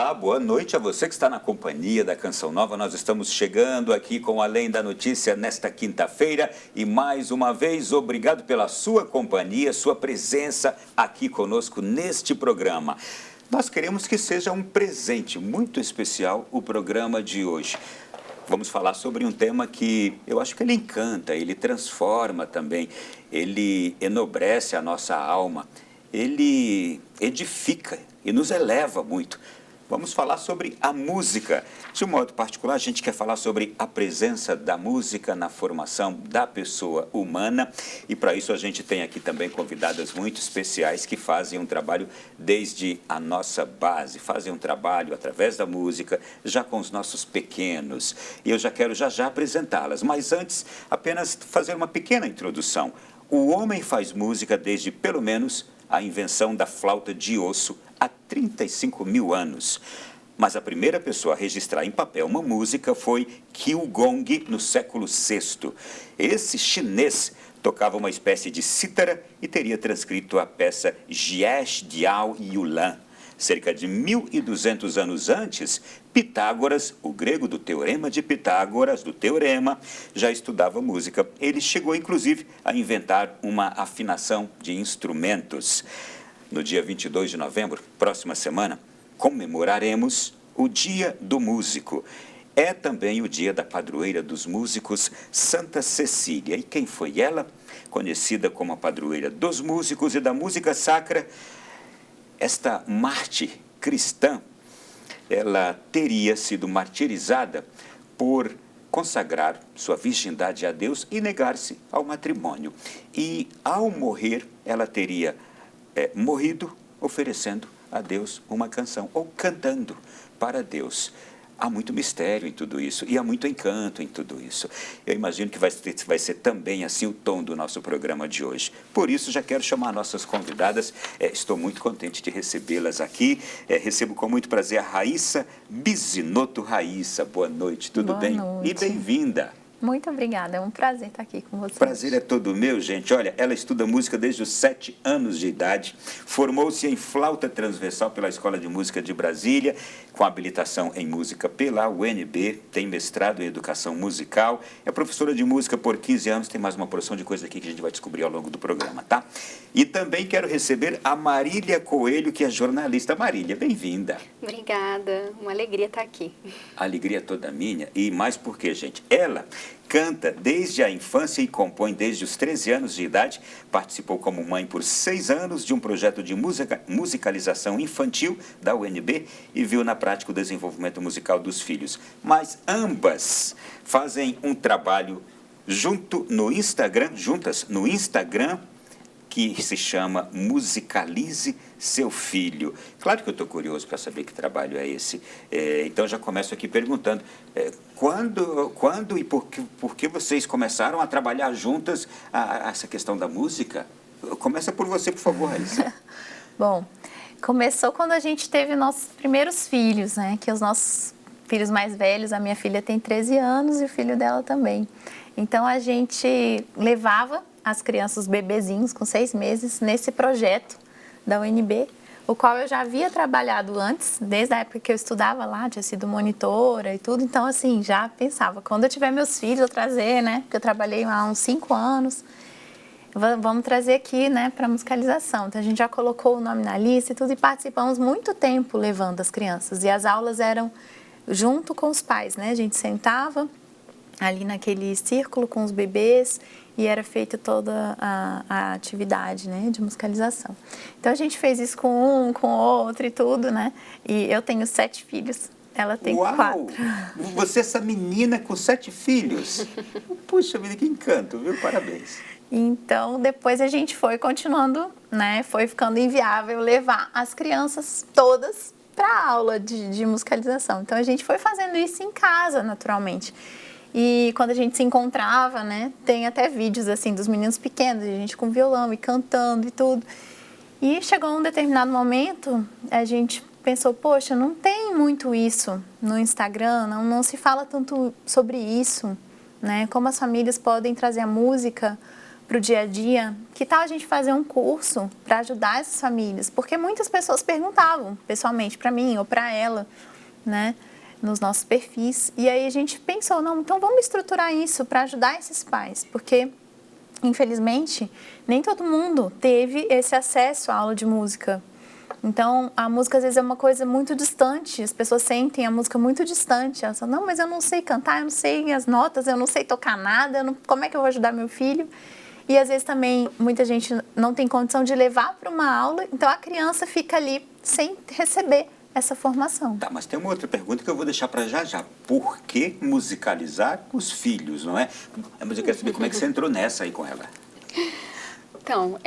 Olá, boa noite a você que está na companhia da Canção Nova. Nós estamos chegando aqui com Além da Notícia nesta quinta-feira e mais uma vez obrigado pela sua companhia, sua presença aqui conosco neste programa. Nós queremos que seja um presente muito especial o programa de hoje. Vamos falar sobre um tema que eu acho que ele encanta, ele transforma também, ele enobrece a nossa alma, ele edifica e nos eleva muito. Vamos falar sobre a música. De um modo particular, a gente quer falar sobre a presença da música na formação da pessoa humana. E para isso a gente tem aqui também convidadas muito especiais que fazem um trabalho desde a nossa base, fazem um trabalho através da música, já com os nossos pequenos. E eu já quero já apresentá-las. Mas antes, apenas fazer uma pequena introdução. O homem faz música desde pelo menos a invenção da flauta de osso há 35 mil anos. Mas a primeira pessoa a registrar em papel uma música foi Qigong no século VI. Esse chinês tocava uma espécie de cítara e teria transcrito a peça Jiesh Diao Yulan. Cerca de 1.200 anos antes, Pitágoras, o grego do Teorema de Pitágoras, do Teorema, já estudava música. Ele chegou, inclusive, a inventar uma afinação de instrumentos. No dia 22 de novembro, próxima semana, comemoraremos o Dia do Músico. É também o dia da padroeira dos músicos, Santa Cecília. E quem foi ela? Conhecida como a padroeira dos músicos e da música sacra, esta mártir cristã, ela teria sido martirizada por consagrar sua virgindade a Deus e negar-se ao matrimônio. E, ao morrer, ela teria morrido oferecendo a Deus uma canção, ou cantando para Deus. Há muito mistério em tudo isso e há muito encanto em tudo isso. Eu imagino que vai ser também assim o tom do nosso programa de hoje. Por isso, já quero chamar nossas convidadas. Estou muito contente de recebê-las aqui. Recebo com muito prazer a Raíssa Bizzinotto. Raíssa, boa noite, tudo bem? Boa noite. E bem-vinda. Muito obrigada, é um prazer estar aqui com vocês. Prazer é todo meu, gente. Olha, ela estuda música desde os 7 anos de idade, formou-se em flauta transversal pela Escola de Música de Brasília, com habilitação em música pela UNB, tem mestrado em educação musical, é professora de música por 15 anos, tem mais uma porção de coisa aqui que a gente vai descobrir ao longo do programa, tá? E também quero receber a Marília Coelho, que é jornalista. Marília, bem-vinda. Obrigada, uma alegria estar aqui. A alegria toda minha, e mais porque, gente, ela canta desde a infância e compõe desde os 13 anos de idade, participou como mãe por 6 anos de um projeto de musicalização infantil da UNB e viu na prática o desenvolvimento musical dos filhos. Mas ambas fazem um trabalho juntas no Instagram, que se chama Musicalize Seu Filho. Claro que eu estou curioso para saber que trabalho é esse. Então, já começo aqui perguntando, quando e por que vocês começaram a trabalhar juntas essa questão da música? Começa por você, por favor, Raíssa. Bom, começou quando a gente teve nossos primeiros filhos, né? Que os nossos filhos mais velhos, a minha filha tem 13 anos e o filho dela também. Então, a gente levava as crianças, os bebezinhos com 6 meses, nesse projeto da UNB, o qual eu já havia trabalhado antes, desde a época que eu estudava lá, tinha sido monitora e tudo. Então, assim, já pensava, quando eu tiver meus filhos, eu trazer, né? Porque eu trabalhei há uns 5 anos, vamos trazer aqui, né, para musicalização. Então, a gente já colocou o nome na lista e tudo, e participamos muito tempo levando as crianças. E as aulas eram junto com os pais, né? A gente sentava ali naquele círculo com os bebês e era feita toda a atividade, né, de musicalização. Então, a gente fez isso com um, com outro e tudo, né? E eu tenho 7 filhos, ela tem 4. Você é essa menina com 7 filhos? Puxa vida, que encanto, viu? Parabéns. Então, depois a gente foi continuando, né? Foi ficando inviável levar as crianças todas para a aula de musicalização. Então, a gente foi fazendo isso em casa, naturalmente. E quando a gente se encontrava, né, tem até vídeos assim dos meninos pequenos, a gente com violão e cantando e tudo. E chegou um determinado momento, a gente pensou, poxa, não tem muito isso no Instagram, não se fala tanto sobre isso, né? Como as famílias podem trazer a música para o dia a dia, que tal a gente fazer um curso para ajudar essas famílias? Porque muitas pessoas perguntavam pessoalmente para mim ou para ela, né, nos nossos perfis. E aí a gente pensou, não, então vamos estruturar isso para ajudar esses pais, porque infelizmente nem todo mundo teve esse acesso à aula de música. Então, a música às vezes é uma coisa muito distante, as pessoas sentem a música muito distante. Elas falam, não, mas eu não sei cantar, eu não sei as notas, eu não sei tocar nada, como é que eu vou ajudar meu filho? E às vezes também muita gente não tem condição de levar para uma aula, então a criança fica ali sem receber essa formação. Tá, mas tem uma outra pergunta que eu vou deixar para já já. Por que musicalizar os filhos, não é? Mas eu quero saber como é que você entrou nessa aí com ela. Então,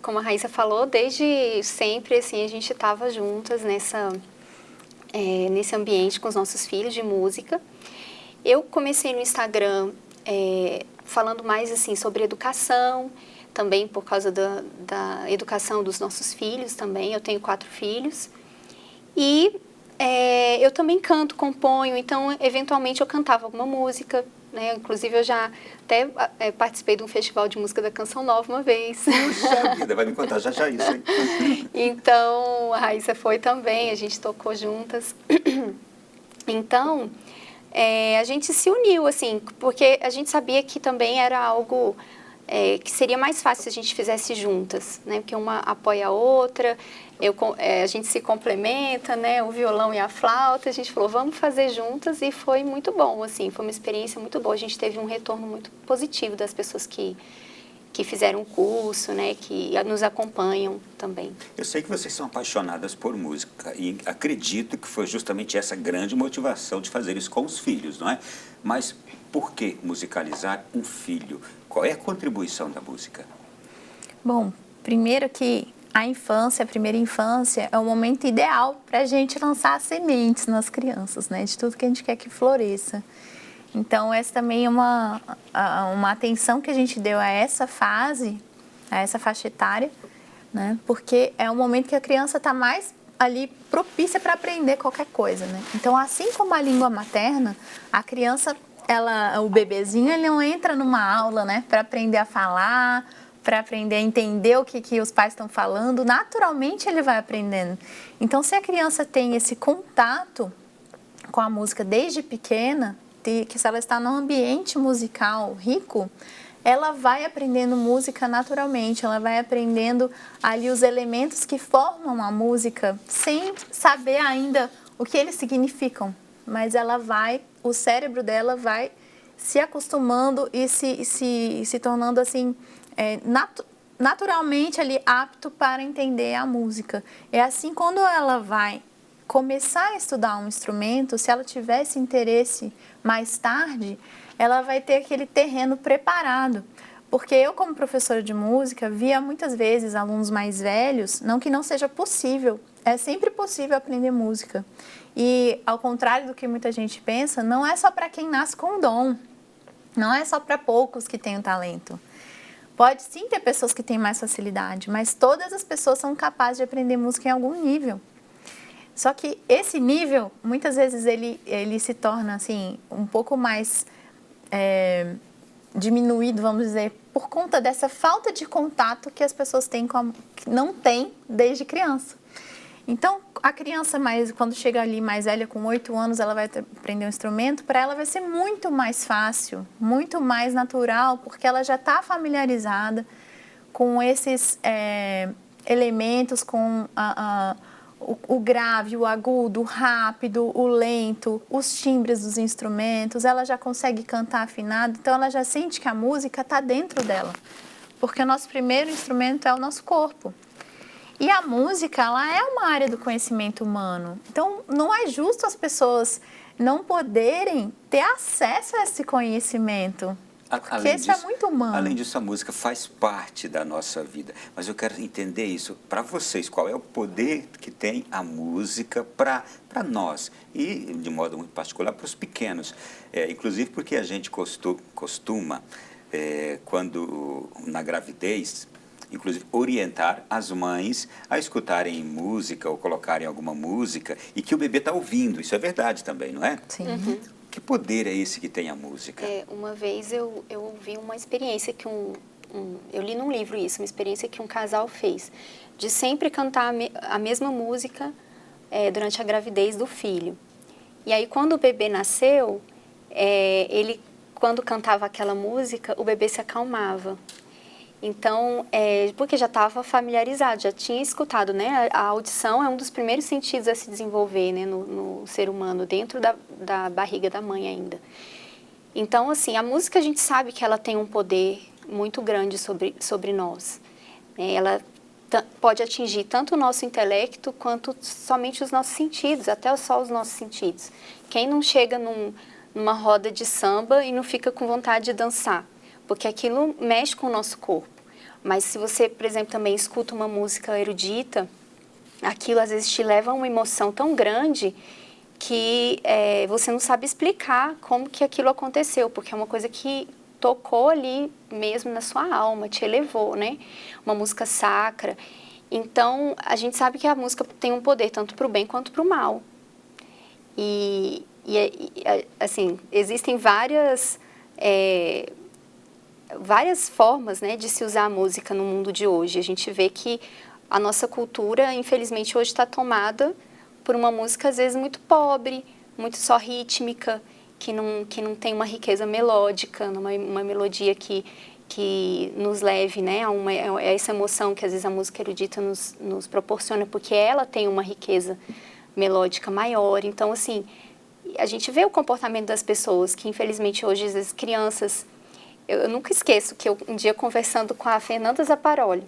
como a Raíssa falou, desde sempre, assim, a gente estava juntas nesse ambiente com os nossos filhos de música. Eu comecei no Instagram falando mais, assim, sobre educação, também por causa da educação dos nossos filhos também. Eu tenho 4 filhos. E eu também canto, componho, então, eventualmente, eu cantava alguma música, né? Inclusive, eu já até participei de um festival de música da Canção Nova uma vez. Puxa vida, vai me contar já já isso, hein? Então, a Raíssa foi também, a gente tocou juntas. Então, a gente se uniu, assim, porque a gente sabia que também era algo que seria mais fácil se a gente fizesse juntas, né? Porque uma apoia a outra, a gente se complementa, né? O violão e a flauta, a gente falou, vamos fazer juntas, e foi muito bom, assim, foi uma experiência muito boa. A gente teve um retorno muito positivo das pessoas que fizeram o curso, né? Que nos acompanham também. Eu sei que vocês são apaixonadas por música e acredito que foi justamente essa grande motivação de fazer isso com os filhos, não é? Mas por que musicalizar um filho? Qual é a contribuição da música? Bom, primeiro que a primeira infância, é o momento ideal para a gente lançar sementes nas crianças, né? De tudo que a gente quer que floresça. Então, essa também é uma atenção que a gente deu a essa fase, a essa faixa etária, né? Porque é o momento que a criança está mais ali propícia para aprender qualquer coisa, né? Então, assim como a língua materna, a criança, o bebezinho, ele não entra numa aula, né? Para aprender a falar, para aprender a entender o que os pais estão falando, naturalmente ele vai aprendendo. Então, se a criança tem esse contato com a música desde pequena, que se ela está num ambiente musical rico, ela vai aprendendo música naturalmente, ela vai aprendendo ali os elementos que formam a música, sem saber ainda o que eles significam, mas o cérebro dela vai se acostumando e se tornando assim, naturalmente ali apto para entender a música. É assim, quando ela vai começar a estudar um instrumento, se ela tiver esse interesse mais tarde, ela vai ter aquele terreno preparado. Porque eu, como professora de música, via muitas vezes alunos mais velhos, não que não seja possível, é sempre possível aprender música. E, ao contrário do que muita gente pensa, não é só para quem nasce com dom, não é só para poucos que têm o talento. Pode sim ter pessoas que têm mais facilidade, mas todas as pessoas são capazes de aprender música em algum nível. Só que esse nível, muitas vezes, ele se torna assim, um pouco mais diminuído, vamos dizer, por conta dessa falta de contato que as pessoas têm que não têm desde criança. Então, a criança, quando chega ali mais velha, com 8 anos, ela vai aprender um instrumento, para ela vai ser muito mais fácil, muito mais natural, porque ela já está familiarizada com esses elementos, com o grave, o agudo, o rápido, o lento, os timbres dos instrumentos, ela já consegue cantar afinado, então ela já sente que a música está dentro dela, porque o nosso primeiro instrumento é o nosso corpo. E a música, ela é uma área do conhecimento humano, então não é justo as pessoas não poderem ter acesso a esse conhecimento. Porque isso é muito humano. Além disso, a música faz parte da nossa vida. Mas eu quero entender isso para vocês. Qual é o poder que tem a música para nós? E, de modo muito particular, para os pequenos. Inclusive porque a gente costuma, quando na gravidez, inclusive orientar as mães a escutarem música ou colocarem alguma música e que o bebê está ouvindo. Isso é verdade também, não é? Sim. Que poder é esse que tem a música? Uma vez eu ouvi uma experiência que um eu li num livro isso, uma experiência que um casal fez, de sempre cantar a mesma música durante a gravidez do filho. E aí, quando o bebê nasceu, ele, quando cantava aquela música, o bebê se acalmava. Então, porque já estava familiarizado, já tinha escutado, né? A audição é um dos primeiros sentidos a se desenvolver, né, no ser humano, dentro da barriga da mãe ainda. Então, assim, a música a gente sabe que ela tem um poder muito grande sobre nós. Ela pode atingir tanto o nosso intelecto quanto somente os nossos sentidos, até só os nossos sentidos. Quem não chega numa roda de samba e não fica com vontade de dançar? Porque aquilo mexe com o nosso corpo. Mas se você, por exemplo, também escuta uma música erudita, aquilo às vezes te leva a uma emoção tão grande que você não sabe explicar como que aquilo aconteceu, porque é uma coisa que tocou ali mesmo na sua alma, te elevou, né? Uma música sacra. Então, a gente sabe que a música tem um poder tanto para o bem quanto para o mal. E assim, existem várias formas, né, de se usar a música no mundo de hoje. A gente vê que a nossa cultura, infelizmente, hoje está tomada por uma música, às vezes, muito pobre, muito só rítmica, que não tem uma riqueza melódica, uma melodia que nos leve, né, a essa emoção que, às vezes, a música erudita nos proporciona, porque ela tem uma riqueza melódica maior. Então, assim, a gente vê o comportamento das pessoas, que, infelizmente, hoje, às vezes, crianças... Eu nunca esqueço que um dia conversando com a Fernanda Zapparoli,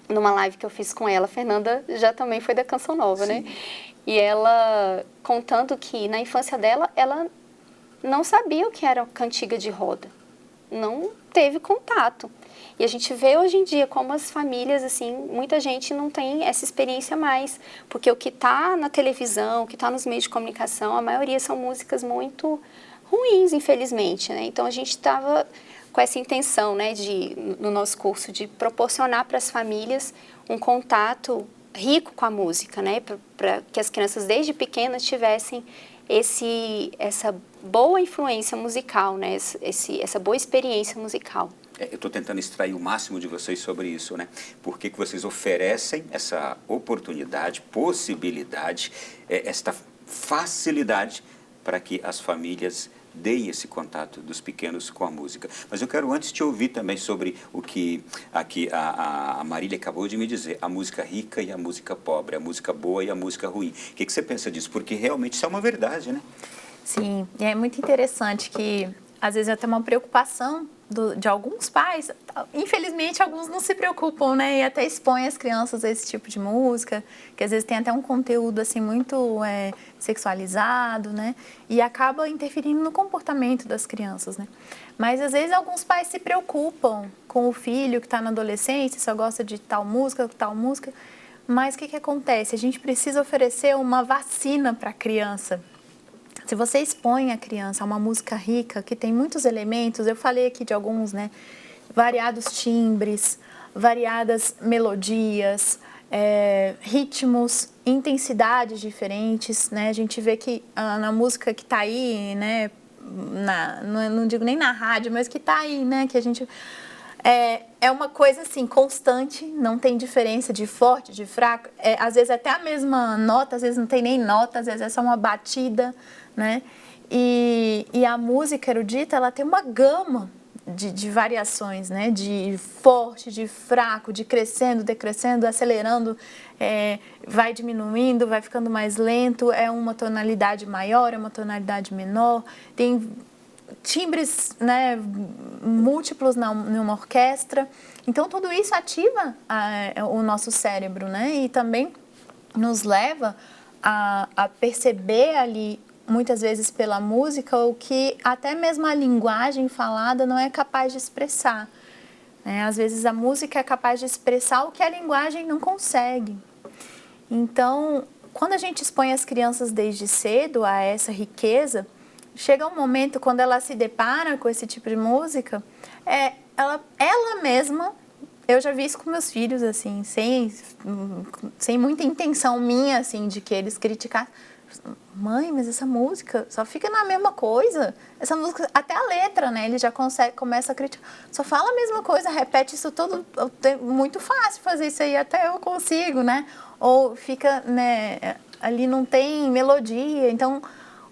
numa live que eu fiz com ela, a Fernanda já também foi da Canção Nova, né? E ela contando que na infância dela, ela não sabia o que era cantiga de roda, não teve contato. E a gente vê hoje em dia como as famílias, assim, muita gente não tem essa experiência mais, porque o que está na televisão, o que está nos meios de comunicação, a maioria são músicas muito ruins, infelizmente, né? Então a gente estava com essa intenção, né, no nosso curso, de proporcionar para as famílias um contato rico com a música, né, para que as crianças desde pequenas tivessem essa boa influência musical, né, essa boa experiência musical. Eu estou tentando extrair o máximo de vocês sobre isso, né? Por que vocês oferecem essa oportunidade, possibilidade, esta facilidade para que as famílias deem esse contato dos pequenos com a música. Mas eu quero antes te ouvir também sobre o que aqui a Marília acabou de me dizer, a música rica e a música pobre, a música boa e a música ruim. O que você pensa disso? Porque realmente isso é uma verdade, né? Sim, e é muito interessante que às vezes até uma preocupação de alguns pais, infelizmente alguns não se preocupam, né, e até expõem as crianças a esse tipo de música, que às vezes tem até um conteúdo assim muito sexualizado, né, e acaba interferindo no comportamento das crianças, né. Mas às vezes alguns pais se preocupam com o filho que está na adolescência, só gosta de tal música, mas o que acontece? A gente precisa oferecer uma vacina para a criança. Se você expõe a criança a uma música rica, que tem muitos elementos, eu falei aqui de alguns, né? Variados timbres, variadas melodias, ritmos, intensidades diferentes, né? A gente vê que na música que está aí, né? Não digo nem na rádio, mas que está aí, né? Que a gente... É uma coisa assim, constante, não tem diferença de forte, de fraco. Às vezes até a mesma nota, às vezes não tem nem nota, às vezes é só uma batida, né? E a música erudita, ela tem uma gama de variações, né? De forte, de fraco, de crescendo, decrescendo, acelerando, vai diminuindo, vai ficando mais lento, é uma tonalidade maior, é uma tonalidade menor, tem timbres, né, múltiplos numa orquestra. Então, tudo isso ativa o nosso cérebro, né? E também nos leva a perceber ali, muitas vezes pela música, o que até mesmo a linguagem falada não é capaz de expressar, né? Às vezes a música é capaz de expressar o que a linguagem não consegue. Então, quando a gente expõe as crianças desde cedo a essa riqueza, chega um momento quando ela se depara com esse tipo de música, ela mesma, eu já vi isso com meus filhos, assim, sem muita intenção minha, assim, de que eles criticassem, mãe, mas essa música só fica na mesma coisa. Essa música, até a letra, né? Ele já começa a criticar. Só fala a mesma coisa, repete isso todo. Muito fácil fazer isso aí, até eu consigo, né? Ou fica, né? Ali não tem melodia, então,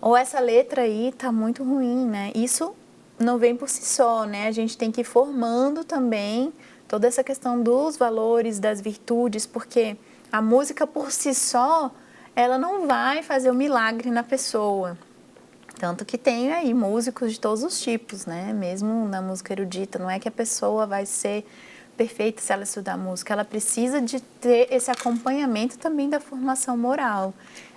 ou essa letra aí tá muito ruim, né? Isso não vem por si só, né? A gente tem que ir formando também toda essa questão dos valores, das virtudes, porque a música por si só, ela não vai fazer o milagre na pessoa. Tanto que tem aí músicos de todos os tipos, né? Mesmo na música erudita, não é que a pessoa vai ser perfeita se ela estudar música, ela precisa de ter esse acompanhamento também da formação moral,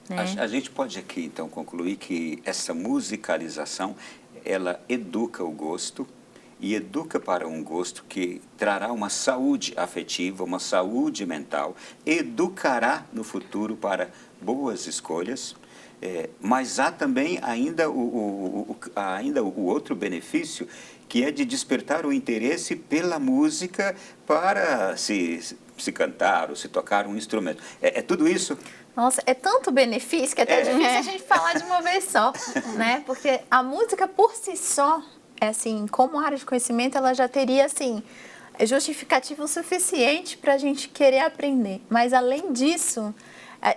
né? A gente pode aqui, então, concluir que essa musicalização, ela educa o gosto, e educa para um gosto que trará uma saúde afetiva, uma saúde mental, educará no futuro para boas escolhas, mas há também ainda o outro benefício, que é de despertar o interesse pela música para se cantar ou se tocar um instrumento. É tudo isso? Nossa, é tanto benefício que até é difícil a gente falar de uma vez só, né? Porque a música por si só, assim, como área de conhecimento, ela já teria, assim, justificativo suficiente para a gente querer aprender. Mas, além disso,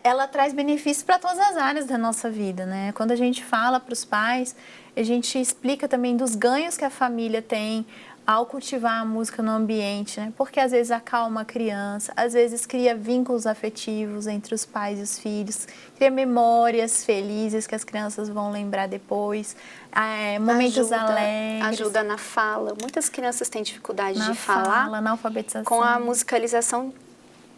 ela traz benefícios para todas as áreas da nossa vida, né? Quando a gente fala para os pais, a gente explica também dos ganhos que a família tem ao cultivar a música no ambiente, né? Porque às vezes acalma a criança, às vezes cria vínculos afetivos entre os pais e os filhos, cria memórias felizes que as crianças vão lembrar depois, momentos alegres. Ajuda na fala. Muitas crianças têm dificuldade de falar. Na alfabetização. Com a musicalização,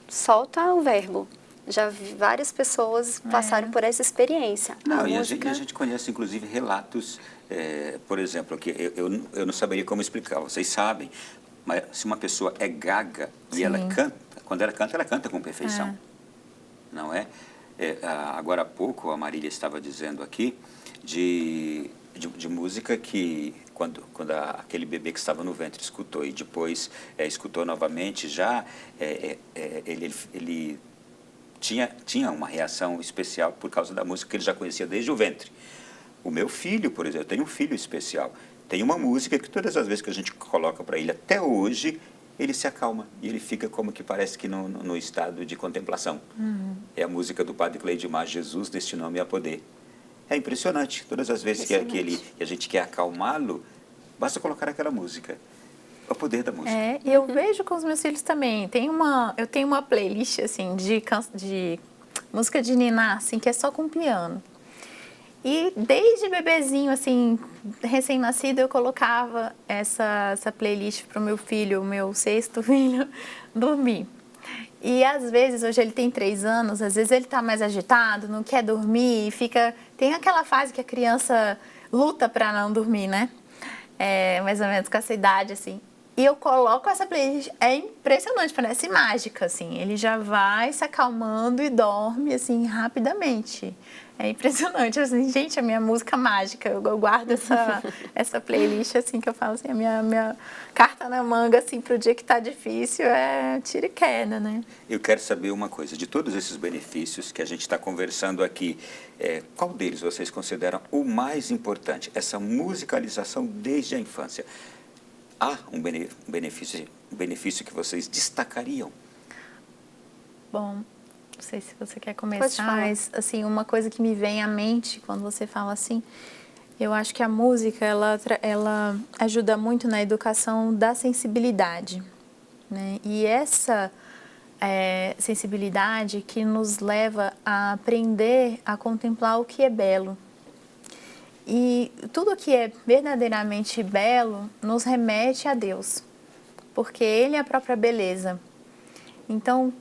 solta o verbo. Já vi várias pessoas passaram por essa experiência. Não, a gente conhece, inclusive, relatos, por exemplo, que eu não saberia como explicar, vocês sabem, mas se uma pessoa é gaga e ela canta, quando ela canta com perfeição, não é? Agora há pouco, a Marília estava dizendo aqui de música que, quando aquele bebê que estava no ventre escutou e depois escutou novamente, já ele tinha uma reação especial por causa da música que ele já conhecia desde o ventre. O meu filho, por exemplo, eu tenho um filho especial. Tem uma música que todas as vezes que a gente coloca para ele, até hoje, ele se acalma. E ele fica como que parece que no estado de contemplação. É a música do Padre Cleidimar, Jesus, deste nome há poder. É impressionante. Todas as vezes que a gente quer acalmá-lo, basta colocar aquela música. O poder da música. E eu vejo com os meus filhos também. Eu tenho uma playlist, assim, de música de niná, assim, que é só com piano. E desde bebezinho, assim, recém-nascido, eu colocava essa playlist para o meu filho, o meu 6º filho, dormir. E às vezes, hoje ele tem 3 anos, às vezes ele está mais agitado, não quer dormir, tem aquela fase que a criança luta para não dormir, né? Mais ou menos com essa idade, assim. E eu coloco essa playlist, é impressionante, parece mágica, assim. Ele já vai se acalmando e dorme, assim, rapidamente. É impressionante, assim, gente, a minha música mágica. Eu guardo essa playlist, assim, que eu falo assim, a minha carta na manga, assim, pro dia que tá difícil, tira e queda, né? Eu quero saber uma coisa, de todos esses benefícios que a gente está conversando aqui, qual deles vocês consideram o mais importante? Essa musicalização desde a infância. Há um benefício que vocês destacariam? Bom, não sei se você quer começar, mas assim, uma coisa que me vem à mente quando você fala assim, eu acho que a música, ela ajuda muito na educação da sensibilidade, né? E essa sensibilidade que nos leva a aprender a contemplar o que é belo. E tudo que é verdadeiramente belo nos remete a Deus, porque Ele é a própria beleza. Então,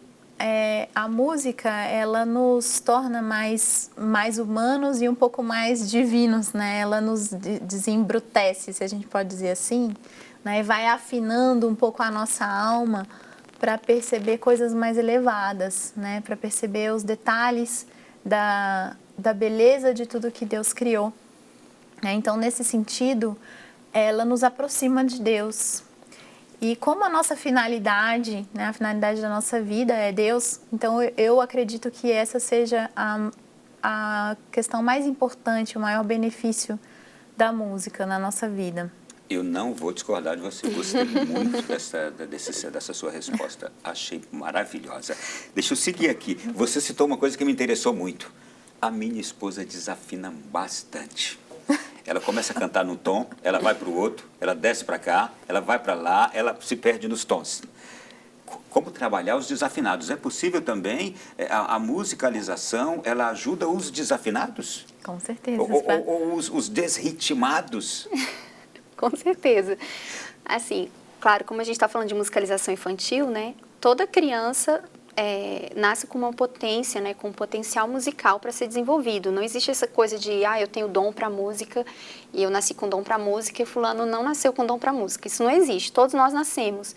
a música, ela nos torna mais humanos e um pouco mais divinos, né? Ela nos desembrutece, se a gente pode dizer assim, né? E vai afinando um pouco a nossa alma para perceber coisas mais elevadas, né? Para perceber os detalhes da beleza de tudo que Deus criou. Então, nesse sentido, ela nos aproxima de Deus. E como a nossa finalidade, né, a finalidade da nossa vida é Deus, então eu acredito que essa seja a questão mais importante, o maior benefício da música na nossa vida. Eu não vou discordar de você. Gostei muito dessa sua resposta. Achei maravilhosa. Deixa eu seguir aqui. Você citou uma coisa que me interessou muito. A minha esposa desafina bastante. Ela começa a cantar num tom, ela vai para o outro, ela desce para cá, ela vai para lá, ela se perde nos tons. Como trabalhar os desafinados? É possível também a musicalização, ela ajuda os desafinados? Com certeza. Ou os desritmados? Com certeza. Assim, claro, como a gente está falando de musicalização infantil, né? Toda criança nasce com uma potência, né? Com um potencial musical para ser desenvolvido. Não existe essa coisa de, eu tenho dom para música e eu nasci com dom para música e fulano não nasceu com dom para música. Isso não existe. Todos nós nascemos.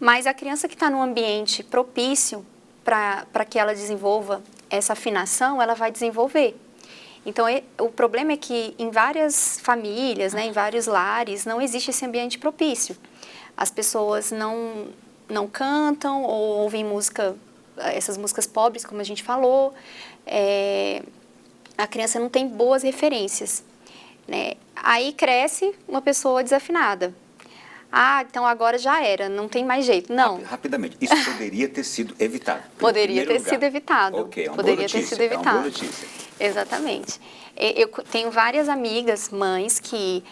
Mas a criança que está num ambiente propício para que ela desenvolva essa afinação, ela vai desenvolver. Então, o problema é que em várias famílias, né, em vários lares, não existe esse ambiente propício. As pessoas não cantam ou ouvem música, essas músicas pobres, como a gente falou. A criança não tem boas referências, né? Aí cresce uma pessoa desafinada. Então agora já era, não tem mais jeito. Não. Rapidamente, isso poderia ter sido evitado. Poderia ter sido evitado. Ok, é uma poderia boa notícia, ter sido evitado. É uma boa notícia. Exatamente. Eu tenho várias amigas, mães, que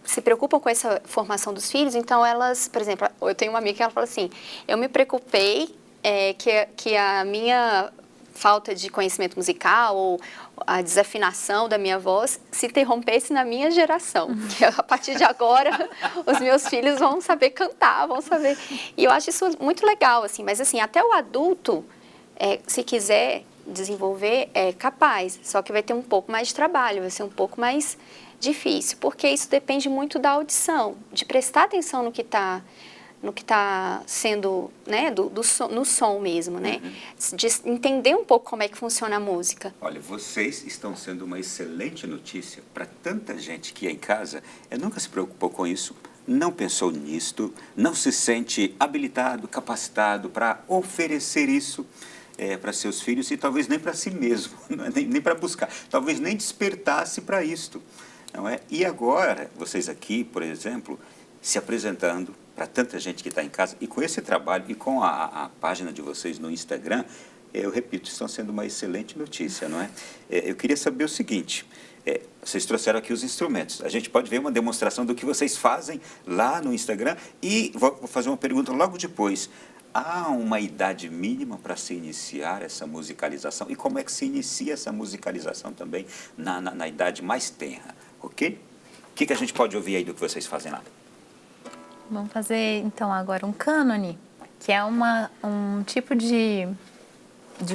se preocupam com essa formação dos filhos, então elas, por exemplo, eu tenho uma amiga que ela fala assim, eu me preocupei que a minha falta de conhecimento musical ou a desafinação da minha voz se interrompesse na minha geração. Que a partir de agora, os meus filhos vão saber cantar, vão saber... E eu acho isso muito legal, assim, mas assim, até o adulto, se quiser desenvolver, é capaz, só que vai ter um pouco mais de trabalho, vai ser um pouco mais difícil, porque isso depende muito da audição, de prestar atenção no que está sendo, né, no som mesmo, né? De entender um pouco como é que funciona a música. Olha, vocês estão sendo uma excelente notícia para tanta gente que é em casa, nunca se preocupou com isso, não pensou nisto, não se sente habilitado, capacitado para oferecer isso para seus filhos e talvez nem para si mesmo, nem para buscar, talvez nem despertasse para isto, não é? E agora, vocês aqui, por exemplo, se apresentando para tanta gente que está em casa, e com esse trabalho, e com a página de vocês no Instagram, eu repito, estão sendo uma excelente notícia, não é? Eu queria saber o seguinte, vocês trouxeram aqui os instrumentos, a gente pode ver uma demonstração do que vocês fazem lá no Instagram, e vou fazer uma pergunta logo depois. Há uma idade mínima para se iniciar essa musicalização? E como é que se inicia essa musicalização também na idade mais tenra, ok? O que a gente pode ouvir aí do que vocês fazem lá? Vamos fazer, então, agora um cânone, que é um tipo de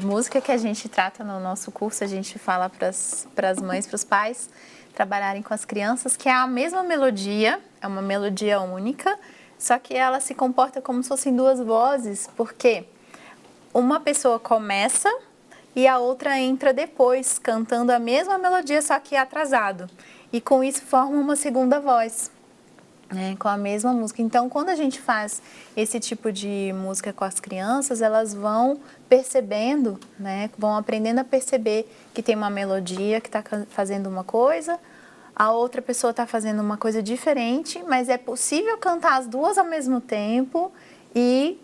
música que a gente trata no nosso curso, a gente fala para as mães, para os pais trabalharem com as crianças, que é a mesma melodia, é uma melodia única, só que ela se comporta como se fossem duas vozes, porque uma pessoa começa e a outra entra depois, cantando a mesma melodia, só que atrasado. E com isso forma uma segunda voz, né, com a mesma música. Então, quando a gente faz esse tipo de música com as crianças, elas vão percebendo, né, vão aprendendo a perceber que tem uma melodia que está fazendo uma coisa, a outra pessoa está fazendo uma coisa diferente, mas é possível cantar as duas ao mesmo tempo e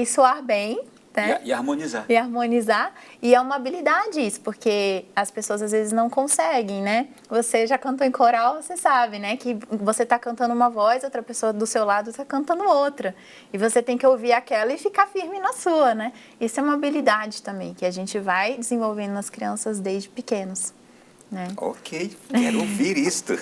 soar bem, né? E harmonizar. E harmonizar. E é uma habilidade isso, porque as pessoas às vezes não conseguem, né? Você já cantou em coral, você sabe, né? Que você está cantando uma voz, outra pessoa do seu lado está cantando outra. E você tem que ouvir aquela e ficar firme na sua, né? Isso é uma habilidade também, que a gente vai desenvolvendo nas crianças desde pequenos, né? Ok, quero ouvir isto.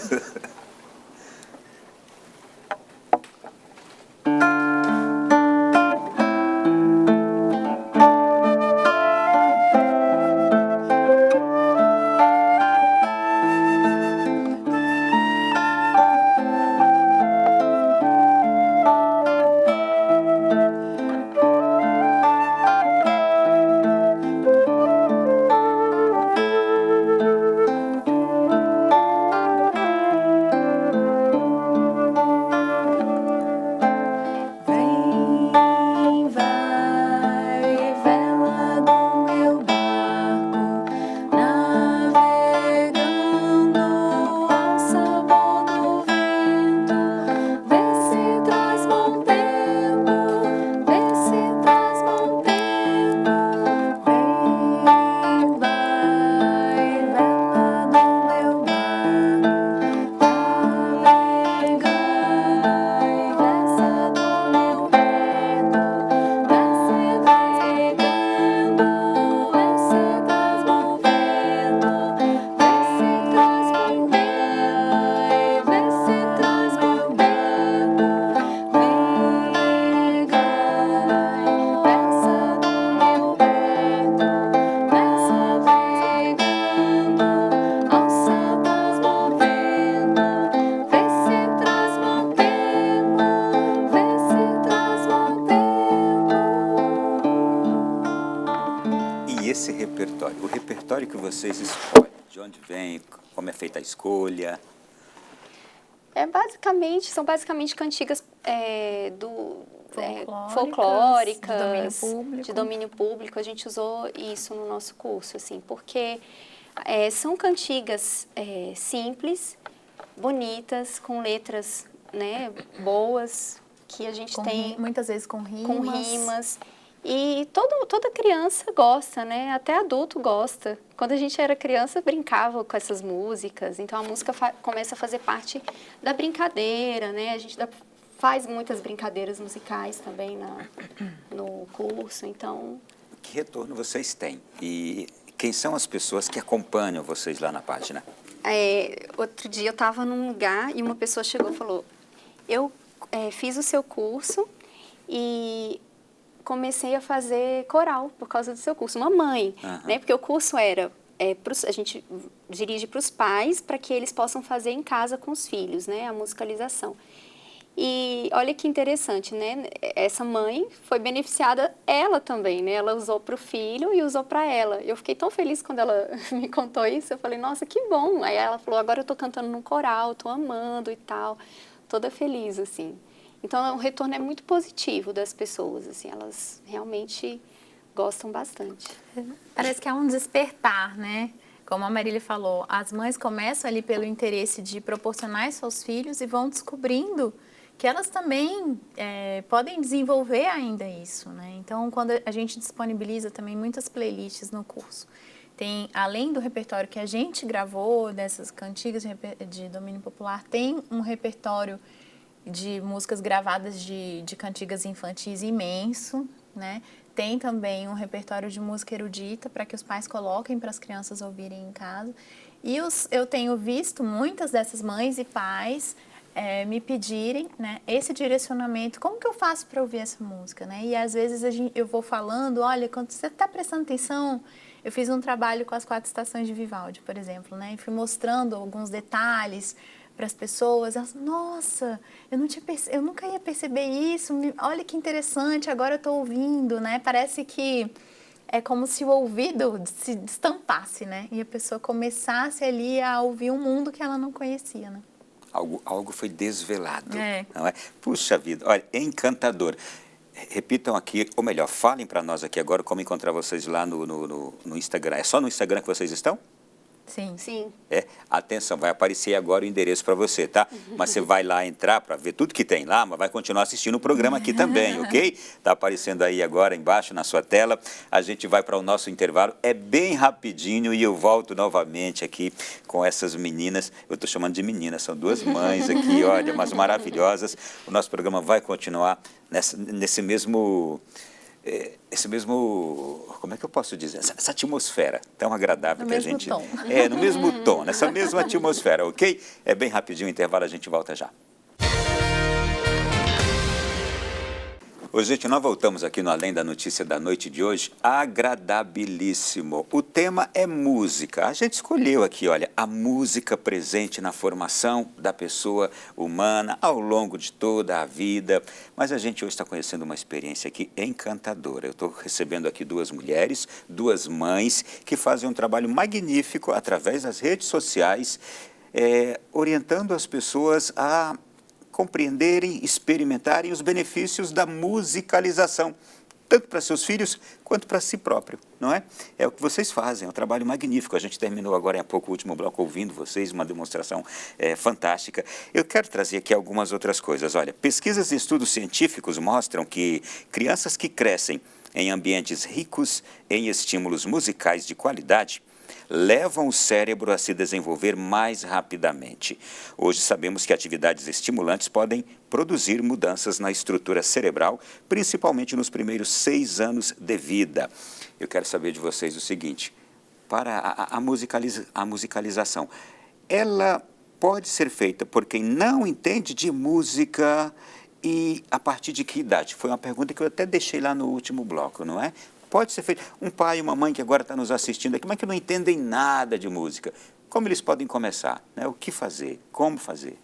vocês escolhem? De onde vem? Como é feita a escolha? São basicamente cantigas folclóricas, de domínio público. A gente usou isso no nosso curso, assim, porque são cantigas simples, bonitas, com letras, né, boas, que a gente tem... Muitas vezes com rimas. E toda criança gosta, né? Até adulto gosta. Quando a gente era criança, brincava com essas músicas. Então, a música começa a fazer parte da brincadeira, né? A gente faz muitas brincadeiras musicais também no curso, então... Que retorno vocês têm? E quem são as pessoas que acompanham vocês lá na página? Outro dia eu estava num lugar e uma pessoa chegou e falou: eu fiz o seu curso e comecei a fazer coral por causa do seu curso. Uma mãe, né? Porque o curso era... a gente dirige para os pais para que eles possam fazer em casa com os filhos, né? A musicalização. E olha que interessante, né? Essa mãe foi beneficiada, ela também, né? Ela usou para o filho e usou para ela. Eu fiquei tão feliz quando ela me contou isso. Eu falei, nossa, que bom. Aí ela falou, agora eu estou cantando num coral, estou amando e tal. Toda feliz, assim. Então, o retorno é muito positivo das pessoas, assim. Elas realmente gostam bastante. Parece que é um despertar, né? Como a Marília falou, as mães começam ali pelo interesse de proporcionar isso aos filhos e vão descobrindo que elas também podem desenvolver ainda isso, né? Então, quando a gente disponibiliza também muitas playlists no curso, tem, além do repertório que a gente gravou, dessas cantigas de domínio popular, tem um repertório de músicas gravadas de cantigas infantis imenso, né? Tem também um repertório de música erudita para que os pais coloquem para as crianças ouvirem em casa. E eu tenho visto muitas dessas mães e pais me pedirem, né, esse direcionamento, como que eu faço para ouvir essa música, né? E às vezes eu vou falando, olha, quando você está prestando atenção, eu fiz um trabalho com as 4 estações de Vivaldi, por exemplo, né? E fui mostrando alguns detalhes para as pessoas, elas, nossa, eu nunca ia perceber isso, olha que interessante, agora eu estou ouvindo, né? Parece que é como se o ouvido se destampasse, né? E a pessoa começasse ali a ouvir um mundo que ela não conhecia, né? Algo foi desvelado, não é? Puxa vida, olha, encantador. Repitam aqui, ou melhor, falem para nós aqui agora como encontrar vocês lá no Instagram. É só no Instagram que vocês estão? Sim. Sim. Atenção, vai aparecer agora o endereço para você, tá? Mas você vai lá entrar para ver tudo que tem lá, mas vai continuar assistindo o programa aqui também, ok? Tá aparecendo aí agora embaixo na sua tela. A gente vai para o nosso intervalo, é bem rapidinho e eu volto novamente aqui com essas meninas. Eu estou chamando de meninas, são 2 mães aqui, olha, mas maravilhosas. O nosso programa vai continuar nesse mesmo... como é que eu posso dizer? Essa atmosfera tão agradável que a gente... No mesmo tom. No mesmo tom, nessa mesma atmosfera, ok? É bem rapidinho o intervalo, a gente volta já. Oi, gente, nós voltamos aqui no Além da Notícia da noite de hoje, agradabilíssimo. O tema é música. A gente escolheu aqui, olha, a música presente na formação da pessoa humana ao longo de toda a vida. Mas a gente hoje está conhecendo uma experiência aqui encantadora. Eu estou recebendo aqui 2 mulheres, 2 mães, que fazem um trabalho magnífico através das redes sociais, orientando as pessoas a compreenderem, experimentarem os benefícios da musicalização, tanto para seus filhos quanto para si próprio, não é? É o que vocês fazem, é um trabalho magnífico. A gente terminou agora há pouco o último bloco ouvindo vocês, uma demonstração fantástica. Eu quero trazer aqui algumas outras coisas. Olha, pesquisas e estudos científicos mostram que crianças que crescem em ambientes ricos em estímulos musicais de qualidade levam o cérebro a se desenvolver mais rapidamente. Hoje sabemos que atividades estimulantes podem produzir mudanças na estrutura cerebral, principalmente nos primeiros 6 anos de vida. Eu quero saber de vocês o seguinte, para a musicalização, ela pode ser feita por quem não entende de música e a partir de que idade? Foi uma pergunta que eu até deixei lá no último bloco, não é? Pode ser feito. Um pai e uma mãe que agora está nos assistindo aqui, mas que não entendem nada de música. Como eles podem começar? Né? O que fazer? Como fazer?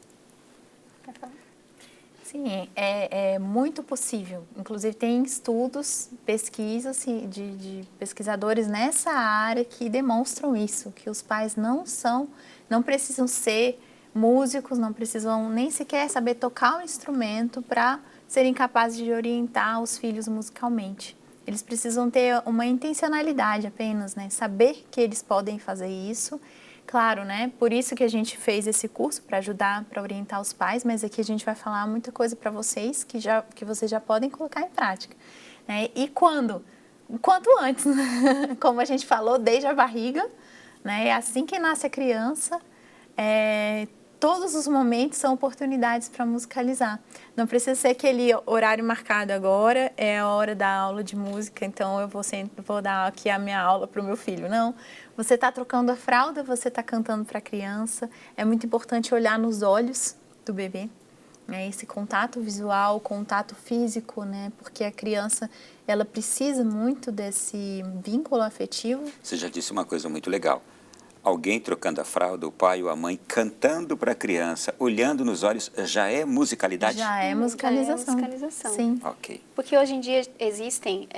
Sim, é muito possível. Inclusive, tem estudos, pesquisas de pesquisadores nessa área que demonstram isso, que os pais não precisam ser músicos, não precisam nem sequer saber tocar o instrumento para serem capazes de orientar os filhos musicalmente. Eles precisam ter uma intencionalidade apenas, né? Saber que eles podem fazer isso. Claro, né? Por isso que a gente fez esse curso para ajudar, para orientar os pais, mas aqui a gente vai falar muita coisa para vocês que vocês já podem colocar em prática, né? E quando? Quanto antes, como a gente falou, desde a barriga, né? É assim que nasce a criança, todos os momentos são oportunidades para musicalizar. Não precisa ser aquele horário marcado agora, é a hora da aula de música, então eu vou dar aqui a minha aula para o meu filho. Não, você está trocando a fralda, você está cantando para a criança. É muito importante olhar nos olhos do bebê, né? Esse contato visual, contato físico, né? Porque a criança, ela precisa muito desse vínculo afetivo. Você já disse uma coisa muito legal. Alguém trocando a fralda, o pai ou a mãe cantando para a criança, olhando nos olhos, já é musicalidade? Já é musicalização. Já é musicalização. Sim. Ok. Porque hoje em dia existem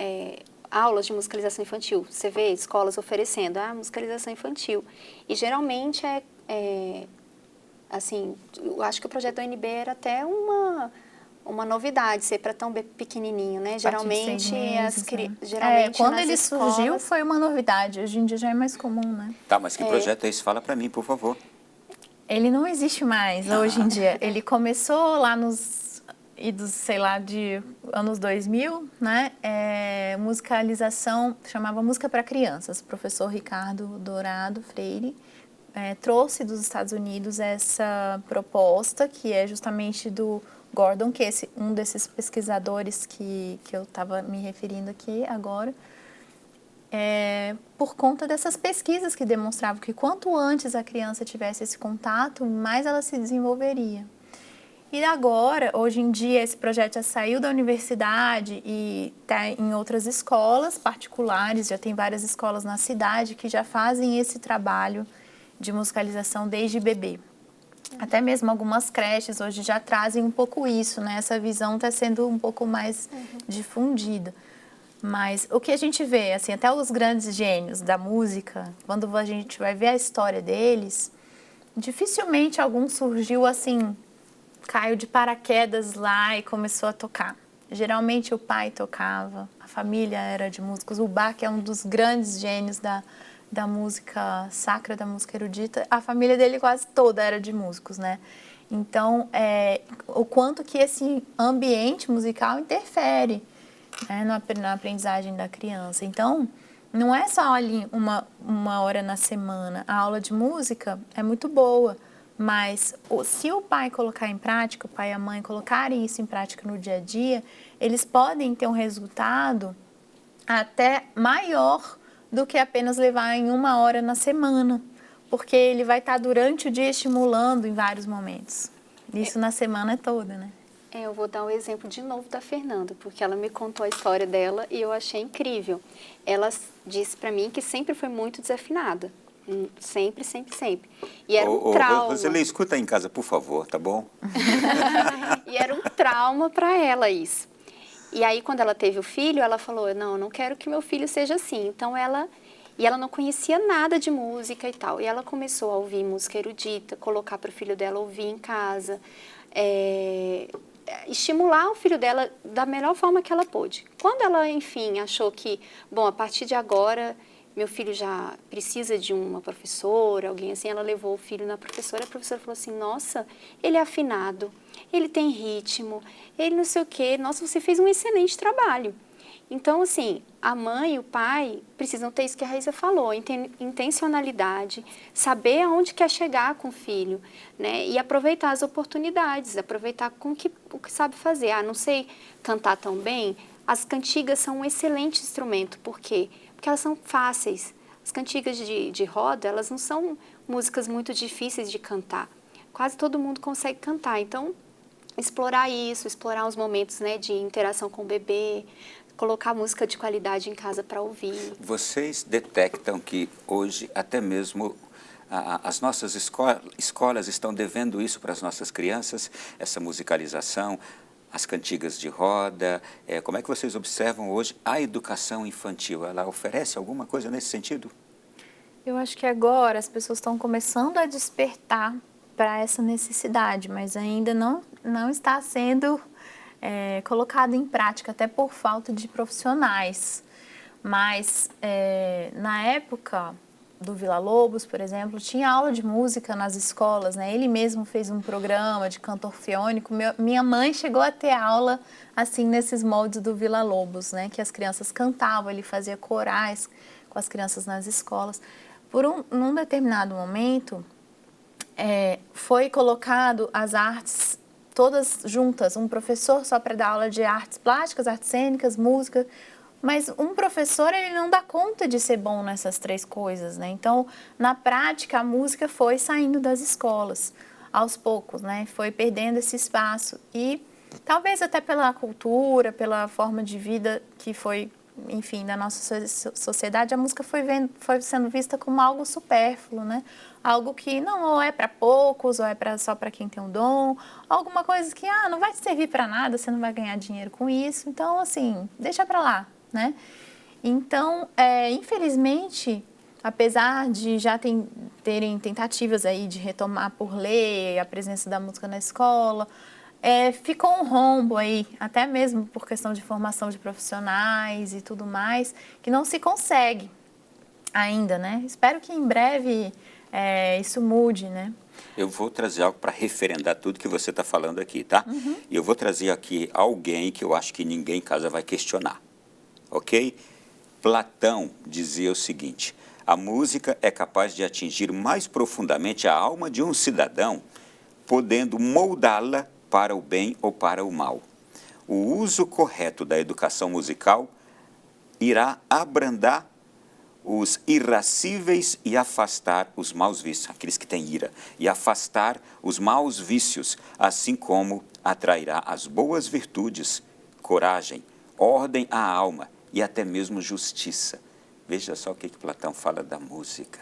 aulas de musicalização infantil. Você vê escolas oferecendo a musicalização infantil. E geralmente assim, eu acho que o projeto do UNB era até uma novidade, ser para tão pequenininho, né? Geralmente, quando nas ele escolas... surgiu foi uma novidade, hoje em dia já é mais comum, né? Tá, mas que projeto é esse? Fala para mim, por favor. Ele não existe mais hoje em dia. Ele começou lá nos idos, sei lá, de anos 2000, né? Musicalização, chamava Música para Crianças. O professor Ricardo Dourado Freire trouxe dos Estados Unidos essa proposta, que é justamente do Gordon, que é um desses pesquisadores que eu estava me referindo aqui agora, por conta dessas pesquisas que demonstravam que quanto antes a criança tivesse esse contato, mais ela se desenvolveria. E agora, hoje em dia, esse projeto já saiu da universidade e está em outras escolas particulares, já tem várias escolas na cidade que já fazem esse trabalho de musicalização desde bebê. Até mesmo algumas creches hoje já trazem um pouco isso, né? Essa visão está sendo um pouco mais difundida. Mas o que a gente vê, assim, até os grandes gênios da música, quando a gente vai ver a história deles, dificilmente algum surgiu assim, caiu de paraquedas lá e começou a tocar. Geralmente o pai tocava, a família era de músicos. O Bach é um dos grandes gênios da música sacra, da música erudita, a família dele quase toda era de músicos, né? Então, o quanto que esse ambiente musical interfere, né, na aprendizagem da criança. Então, não é só ali uma hora na semana. A aula de música é muito boa, mas se o pai colocar em prática, o pai e a mãe colocarem isso em prática no dia a dia, eles podem ter um resultado até maior do que apenas levar em uma hora na semana, porque ele vai estar durante o dia estimulando em vários momentos. Isso na semana toda, né? Eu vou dar um exemplo de novo da Fernanda, porque ela me contou a história dela e eu achei incrível. Ela disse para mim que sempre foi muito desafinada. Sempre, sempre, sempre. E era um trauma. Roseli, escuta aí em casa, por favor, tá bom? E era um trauma para ela isso. E aí, quando ela teve o filho, ela falou, não, eu não quero que meu filho seja assim. Então, ela não conhecia nada de música e tal. E ela começou a ouvir música erudita, colocar para o filho dela ouvir em casa, estimular o filho dela da melhor forma que ela pôde. Quando ela, enfim, achou que, bom, a partir de agora, meu filho já precisa de uma professora, alguém assim, ela levou o filho na professora, a professora falou assim, nossa, ele é afinado, ele tem ritmo, ele não sei o quê, nossa, você fez um excelente trabalho. Então, assim, a mãe e o pai precisam ter isso que a Raíssa falou, intencionalidade, saber aonde quer chegar com o filho, né? E aproveitar as oportunidades, aproveitar o que sabe fazer. Ah, não sei cantar tão bem, as cantigas são um excelente instrumento, por quê? Porque elas são fáceis. As cantigas de roda, elas não são músicas muito difíceis de cantar. Quase todo mundo consegue cantar. Então, explorar isso, explorar os momentos, né, de interação com o bebê, colocar música de qualidade em casa para ouvir. Vocês detectam que hoje até mesmo as nossas escolas estão devendo isso para as nossas crianças, essa musicalização, as cantigas de roda. Como é que vocês observam hoje a educação infantil? Ela oferece alguma coisa nesse sentido? Eu acho que agora as pessoas estão começando a despertar para essa necessidade, mas ainda não está sendo colocado em prática, até por falta de profissionais. Mas na época do Villa-Lobos, por exemplo, tinha aula de música nas escolas, né? Ele mesmo fez um programa de canto orfeônico. Minha mãe chegou a ter aula assim nesses moldes do Villa-Lobos, né? Que as crianças cantavam, ele fazia corais com as crianças nas escolas. Num determinado momento, foi colocado as artes todas juntas, um professor só para dar aula de artes plásticas, artes cênicas, música. Mas um professor, ele não dá conta de ser bom nessas três coisas, né? Então, na prática, a música foi saindo das escolas, aos poucos, né? Foi perdendo esse espaço. E talvez até pela cultura, pela forma de vida que foi, enfim, da nossa sociedade, a música foi sendo vista como algo supérfluo, né? Algo que não ou é para poucos, ou é só para quem tem um dom, alguma coisa que, não vai te servir para nada, você não vai ganhar dinheiro com isso. Então, assim, deixa para lá. Né? Então, infelizmente, apesar de já terem tentativas aí de retomar por lei a presença da música na escola, ficou um rombo aí, até mesmo por questão de formação de profissionais e tudo mais, que não se consegue ainda, né? Espero que em breve isso mude, né? Eu vou trazer algo para referendar tudo que você está falando aqui, tá? Uhum. E eu vou trazer aqui alguém que eu acho que ninguém em casa vai questionar. Ok? Platão dizia o seguinte: a música é capaz de atingir mais profundamente a alma de um cidadão, podendo moldá-la para o bem ou para o mal. O uso correto da educação musical irá abrandar os irascíveis e afastar os maus vícios, aqueles que têm ira, e afastar os maus vícios, assim como atrairá as boas virtudes, coragem, ordem à alma, e até mesmo justiça. Veja só o que Platão fala da música.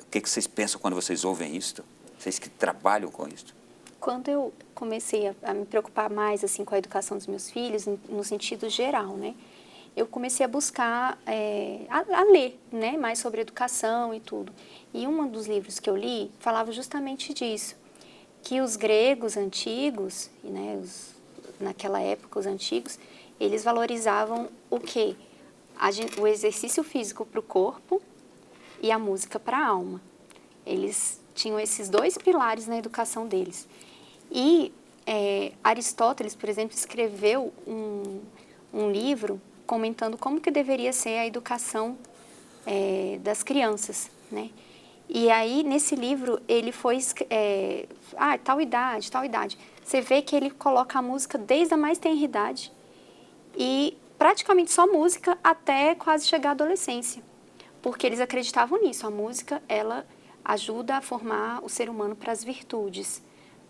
O que vocês pensam quando vocês ouvem isto? Vocês que trabalham com isto. Quando eu comecei a me preocupar mais assim com a educação dos meus filhos, no sentido geral, né? Eu comecei a buscar, a ler, né? Mais sobre educação e tudo. E um dos livros que eu li falava justamente disso, que os gregos antigos, né? Naquela época, os antigos, eles valorizavam o quê? O exercício físico para o corpo e a música para a alma. Eles tinham esses dois pilares na educação deles. E Aristóteles, por exemplo, escreveu um livro comentando como que deveria ser a educação das crianças, né? E aí, nesse livro, ele foi... tal idade, tal idade. Você vê que ele coloca a música desde a mais tenra idade e praticamente só música até quase chegar à adolescência. Porque eles acreditavam nisso. A música, ela ajuda a formar o ser humano para as virtudes,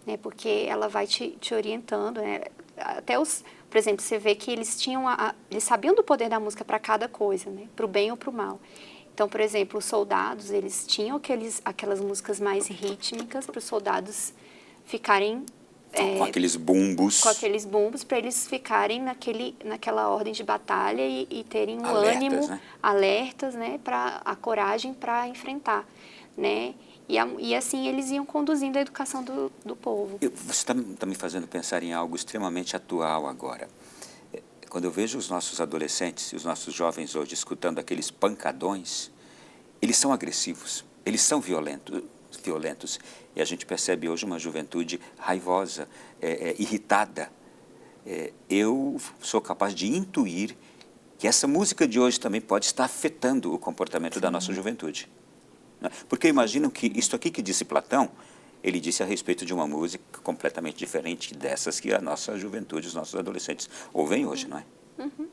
né? Porque ela vai te orientando, né? Até por exemplo, você vê que eles tinham eles sabiam do poder da música para cada coisa, né? Para o bem ou para o mal. Então, por exemplo, os soldados, eles tinham aquelas músicas mais rítmicas para os soldados ficarem... com aqueles bumbos. Com aqueles bumbos, para eles ficarem naquela ordem de batalha e terem um alertas, ânimo, né? Alertas, né? A coragem para enfrentar, né? E assim eles iam conduzindo a educação do povo. Você está me fazendo pensar em algo extremamente atual agora. Quando eu vejo os nossos adolescentes e os nossos jovens hoje escutando aqueles pancadões, eles são agressivos, eles são violentos. E a gente percebe hoje uma juventude raivosa, irritada. Eu sou capaz de intuir que essa música de hoje também pode estar afetando o comportamento da nossa juventude. Porque eu imagino que isto aqui que disse Platão, ele disse a respeito de uma música completamente diferente dessas que a nossa juventude, os nossos adolescentes ouvem hoje, não é? Uhum.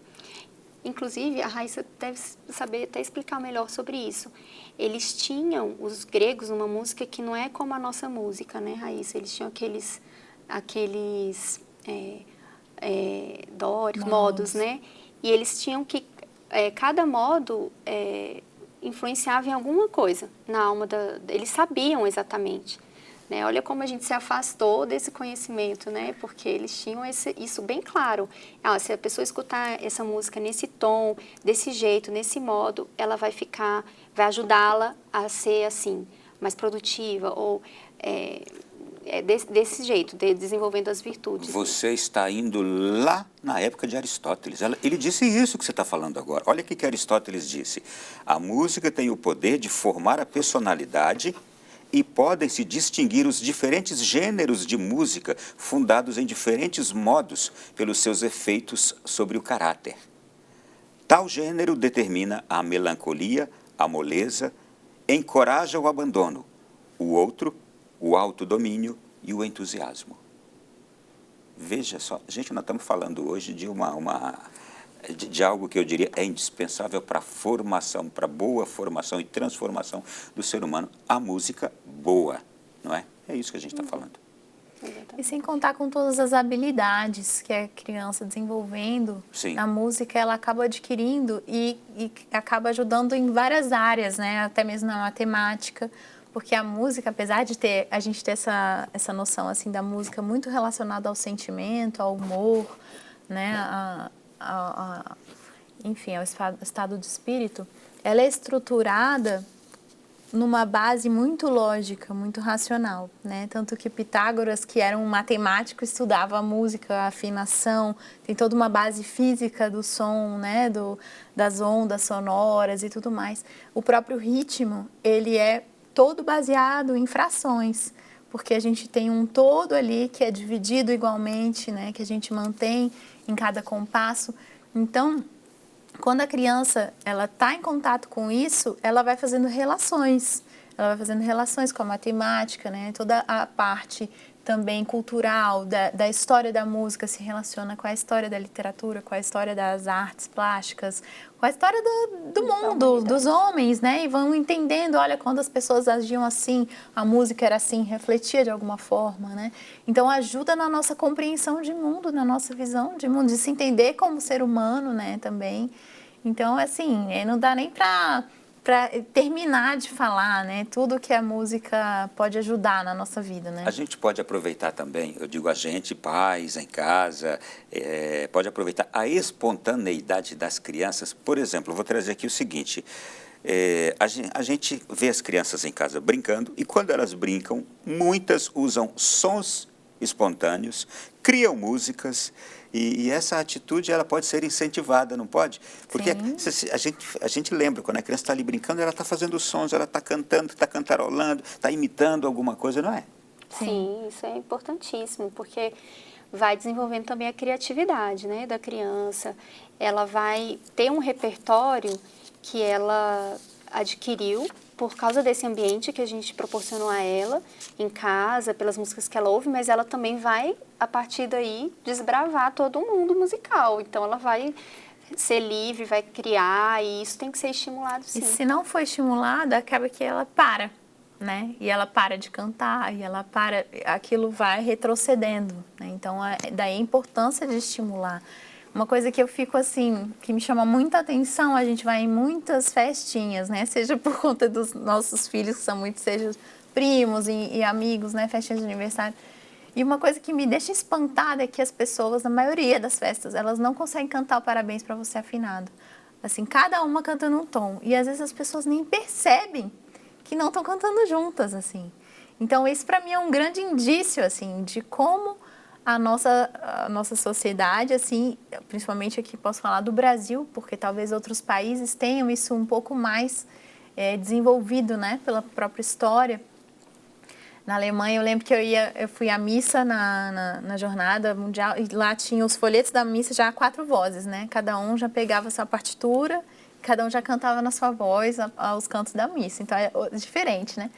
Inclusive, a Raíssa deve saber até explicar melhor sobre isso. Eles tinham, os gregos, uma música que não é como a nossa música, né, Raíssa? Eles tinham aqueles modos, né? E eles tinham que, cada modo influenciava em alguma coisa na alma eles sabiam exatamente. Né? Olha como a gente se afastou desse conhecimento, né? Porque eles tinham isso bem claro. Se a pessoa escutar essa música nesse tom, desse jeito, nesse modo, ela vai ajudá-la a ser assim, mais produtiva ou desse jeito, desenvolvendo as virtudes. Você está indo lá na época de Aristóteles. Ele disse isso que você está falando agora. Olha o que Aristóteles disse. A música tem o poder de formar a personalidade e podem se distinguir os diferentes gêneros de música fundados em diferentes modos pelos seus efeitos sobre o caráter. Tal gênero determina a melancolia, a moleza, encoraja o abandono, o outro, o autodomínio e o entusiasmo. Veja só, gente, nós estamos falando hoje de de algo que eu diria é indispensável para a formação, para a boa formação e transformação do ser humano, a música boa, não é? É isso que a gente está falando. E sem contar com todas as habilidades que a criança desenvolvendo, Sim. A música ela acaba adquirindo e acaba ajudando em várias áreas, né? Até mesmo na matemática, porque a música, apesar de a gente ter essa noção assim da música muito relacionada ao sentimento, ao humor, né? Enfim, ao estado de espírito, ela é estruturada numa base muito lógica, muito racional, né? Tanto que Pitágoras, que era um matemático, estudava a música, a afinação, tem toda uma base física do som, né? Das ondas sonoras e tudo mais. O próprio ritmo, ele é todo baseado em frações, porque a gente tem um todo ali que é dividido igualmente, né? Que a gente mantém em cada compasso. Então, quando a criança ela está em contato com isso, ela vai fazendo relações. Ela vai fazendo relações com a matemática, né? Toda a parte também cultural da história da música se relaciona com a história da literatura, com a história das artes plásticas, com a história do mundo, dos homens, né? E vão entendendo, olha, quando as pessoas agiam assim, a música era assim, refletia de alguma forma, né? Então ajuda na nossa compreensão de mundo, na nossa visão de mundo, de se entender como ser humano, né, também. Então, assim, não dá nem para terminar de falar, né? Tudo que a música pode ajudar na nossa vida, né? A gente pode aproveitar também, eu digo a gente, pais em casa, pode aproveitar a espontaneidade das crianças. Por exemplo, eu vou trazer aqui o seguinte, a gente vê as crianças em casa brincando e quando elas brincam, muitas usam sons espontâneos, criam músicas e essa atitude ela pode ser incentivada, não pode? Porque a gente lembra, quando a criança está ali brincando, ela está fazendo sons, ela está cantando, está cantarolando, está imitando alguma coisa, não é? Sim, isso é importantíssimo, porque vai desenvolvendo também a criatividade, né, da criança. Ela vai ter um repertório que ela adquiriu por causa desse ambiente que a gente proporcionou a ela em casa, pelas músicas que ela ouve, mas ela também vai, a partir daí, desbravar todo o mundo musical. Então, ela vai ser livre, vai criar, e isso tem que ser estimulado, sim. E se não for estimulada, acaba que ela para, né? E ela para de cantar, e ela para, aquilo vai retrocedendo, né? Então, daí a importância de estimular. Uma coisa que eu fico assim, que me chama muita atenção, a gente vai em muitas festinhas, né? Seja por conta dos nossos filhos, que são muitos, seja primos e amigos, né? Festinhas de aniversário. E uma coisa que me deixa espantada é que as pessoas, na maioria das festas, elas não conseguem cantar o parabéns para você afinado. Assim, cada uma canta num tom. E às vezes as pessoas nem percebem que não estão cantando juntas, assim. Então, isso para mim é um grande indício, assim, de como a nossa sociedade, assim, principalmente aqui posso falar do Brasil, porque talvez outros países tenham isso um pouco mais desenvolvido, né, pela própria história. Na Alemanha, eu lembro que eu fui à missa na Jornada Mundial e lá tinha os folhetos da missa já a 4 vozes, né? Cada um já pegava sua partitura, cada um já cantava na sua voz aos cantos da missa. Então, é diferente, né?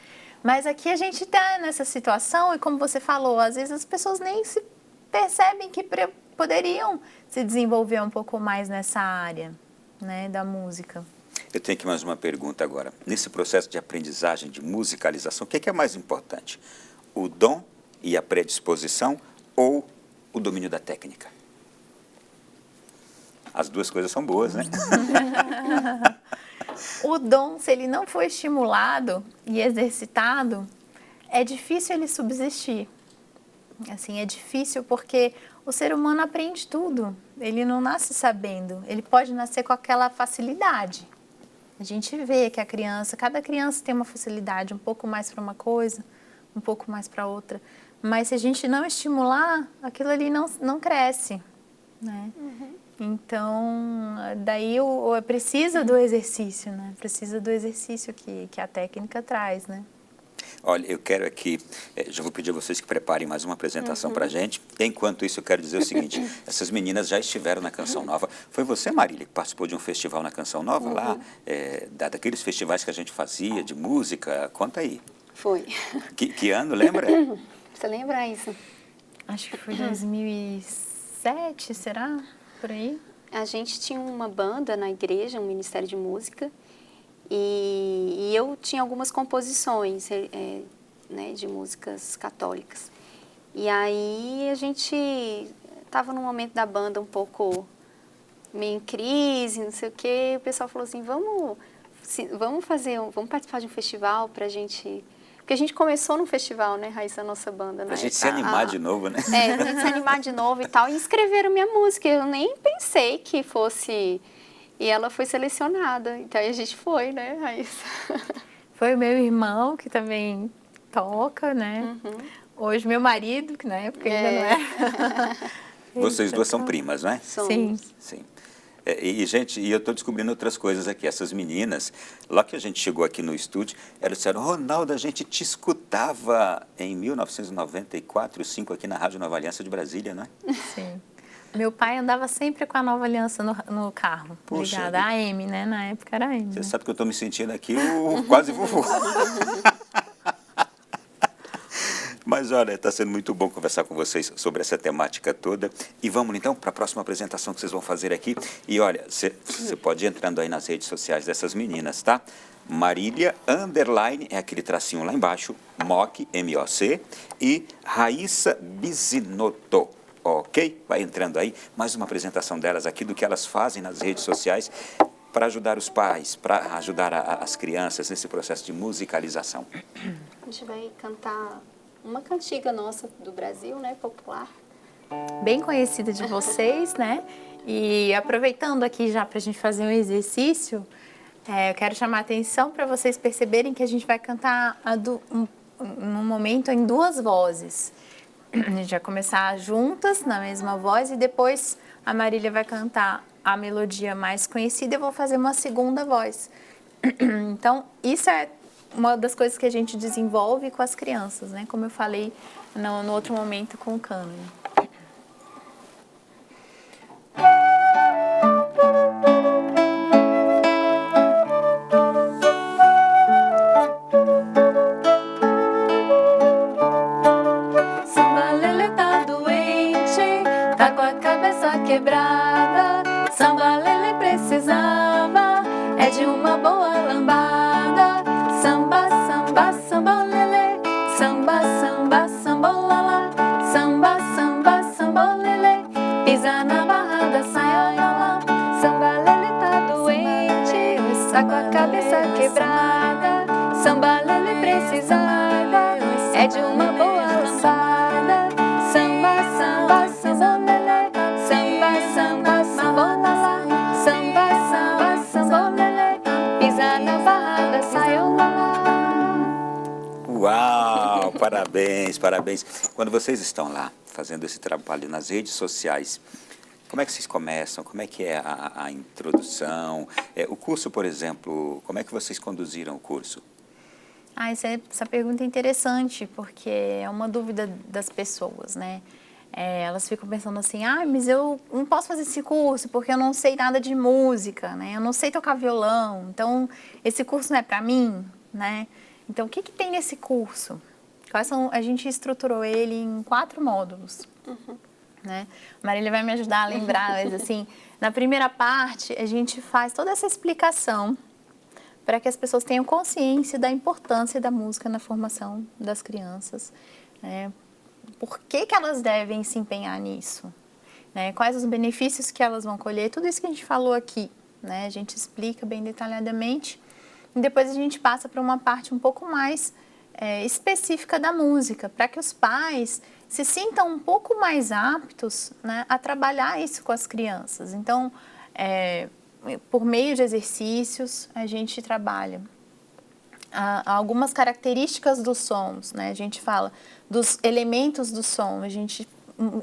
Mas aqui a gente está nessa situação e, como você falou, às vezes as pessoas nem se percebem que poderiam se desenvolver um pouco mais nessa área, né, da música. Eu tenho aqui mais uma pergunta agora. Nesse processo de aprendizagem, de musicalização, o que é mais importante? O dom e a predisposição ou o domínio da técnica? As duas coisas são boas, né? o dom, se ele não for estimulado e exercitado, é difícil ele subsistir. Assim, é difícil porque o ser humano aprende tudo. Ele não nasce sabendo. Ele pode nascer com aquela facilidade. A gente vê que cada criança tem uma facilidade, um pouco mais para uma coisa, um pouco mais para outra. Mas se a gente não estimular, aquilo ali não cresce, né? Então, daí precisa do exercício, né? Precisa do exercício que a técnica traz, né? Olha, eu quero aqui, já vou pedir a vocês que preparem mais uma apresentação para a gente. Enquanto isso, eu quero dizer o seguinte, essas meninas já estiveram na Canção Nova. Foi você, Marília, que participou de um festival na Canção Nova, lá, daqueles festivais que a gente fazia de música? Conta aí. Foi. Que ano, lembra? Você lembra isso? Acho que foi 2007, será? Por aí? A gente tinha uma banda na igreja, um ministério de música, e eu tinha algumas composições né, de músicas católicas. E aí a gente estava num momento da banda um pouco meio em crise, não sei o quê, e o pessoal falou assim, vamos participar de um festival para a gente... Porque a gente começou no festival, né, Raíssa, a nossa banda. Pra gente se animar de novo, né? Pra gente se animar de novo e tal. E escreveram minha música. Eu nem pensei que fosse... E ela foi selecionada. Então aí a gente foi, né, Raíssa? Foi o meu irmão, que também toca, né? Hoje meu marido, que na época ainda não era. Vocês duas são primas, não é? Sim. Sim. Gente, eu estou descobrindo outras coisas aqui. Essas meninas, lá que a gente chegou aqui no estúdio, elas disseram, Ronaldo, a gente te escutava em 1994, 5 aqui na Rádio Nova Aliança de Brasília, não é? Sim. Meu pai andava sempre com a Nova Aliança no carro, ligada à AM, né? Na época era AM. Você né? sabe que eu estou me sentindo aqui quase vovô. Mas olha, está sendo muito bom conversar com vocês sobre essa temática toda. E vamos então para a próxima apresentação que vocês vão fazer aqui. E olha, você pode ir entrando aí nas redes sociais dessas meninas, tá? Marília, _ é aquele tracinho lá embaixo, Moc, M-O-C, e Raíssa Bisinotto, ok? Vai entrando aí, mais uma apresentação delas aqui, do que elas fazem nas redes sociais para ajudar os pais, para ajudar as crianças nesse processo de musicalização. A gente vai cantar uma cantiga nossa do Brasil, né, popular. Bem conhecida de vocês, né? E aproveitando aqui já para a gente fazer um exercício, eu quero chamar a atenção para vocês perceberem que a gente vai cantar num momento em duas vozes. A gente vai começar juntas na mesma voz e depois a Marília vai cantar a melodia mais conhecida e eu vou fazer uma segunda voz. Então, isso é uma das coisas que a gente desenvolve com as crianças, né? Como eu falei no outro momento com o cânone. Samba Lelê tá doente, tá com a cabeça quebrada. Samba Lelê precisava de uma boa lambada. Samba, samba, samba Lelê, samba, samba, samba lala. Samba, samba, samba Lelê, pisa na barra da saiola. Samba Lelê tá doente, tá com a cabeça quebrada. Samba Lelê precisava de uma boa lambada. Samba, samba, samba Lelê, samba, samba, samba lala. Samba, samba, samba Lelê, pisa na barra da saiola. Uau, parabéns, parabéns. Quando vocês estão lá fazendo esse trabalho nas redes sociais, como é que vocês começam? Como é que é a introdução? O curso, por exemplo, como é que vocês conduziram o curso? Essa pergunta é interessante, porque é uma dúvida das pessoas, né? Elas ficam pensando assim, mas eu não posso fazer esse curso porque eu não sei nada de música, né? Eu não sei tocar violão, então esse curso não é para mim, né? Então, o que tem nesse curso? A gente estruturou ele em 4 módulos, né? A Marília vai me ajudar a lembrar, mas assim, na primeira parte a gente faz toda essa explicação para que as pessoas tenham consciência da importância da música na formação das crianças, né? Por que elas devem se empenhar nisso? Né? Quais os benefícios que elas vão colher? Tudo isso que a gente falou aqui, né? A gente explica bem detalhadamente e depois a gente passa para uma parte um pouco mais específica da música, para que os pais se sintam um pouco mais aptos, né, a trabalhar isso com as crianças. Então, por meio de exercícios, a gente trabalha algumas características dos sons, né? A gente fala dos elementos do som, a gente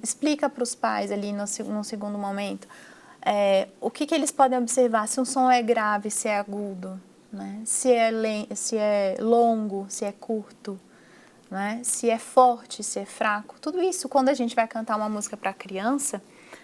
explica para os pais ali no segundo momento o que eles podem observar, se um som é grave, se é agudo, né? Se é longo, se é curto, né? Se é forte, se é fraco. Tudo isso, quando a gente vai cantar uma música para criança,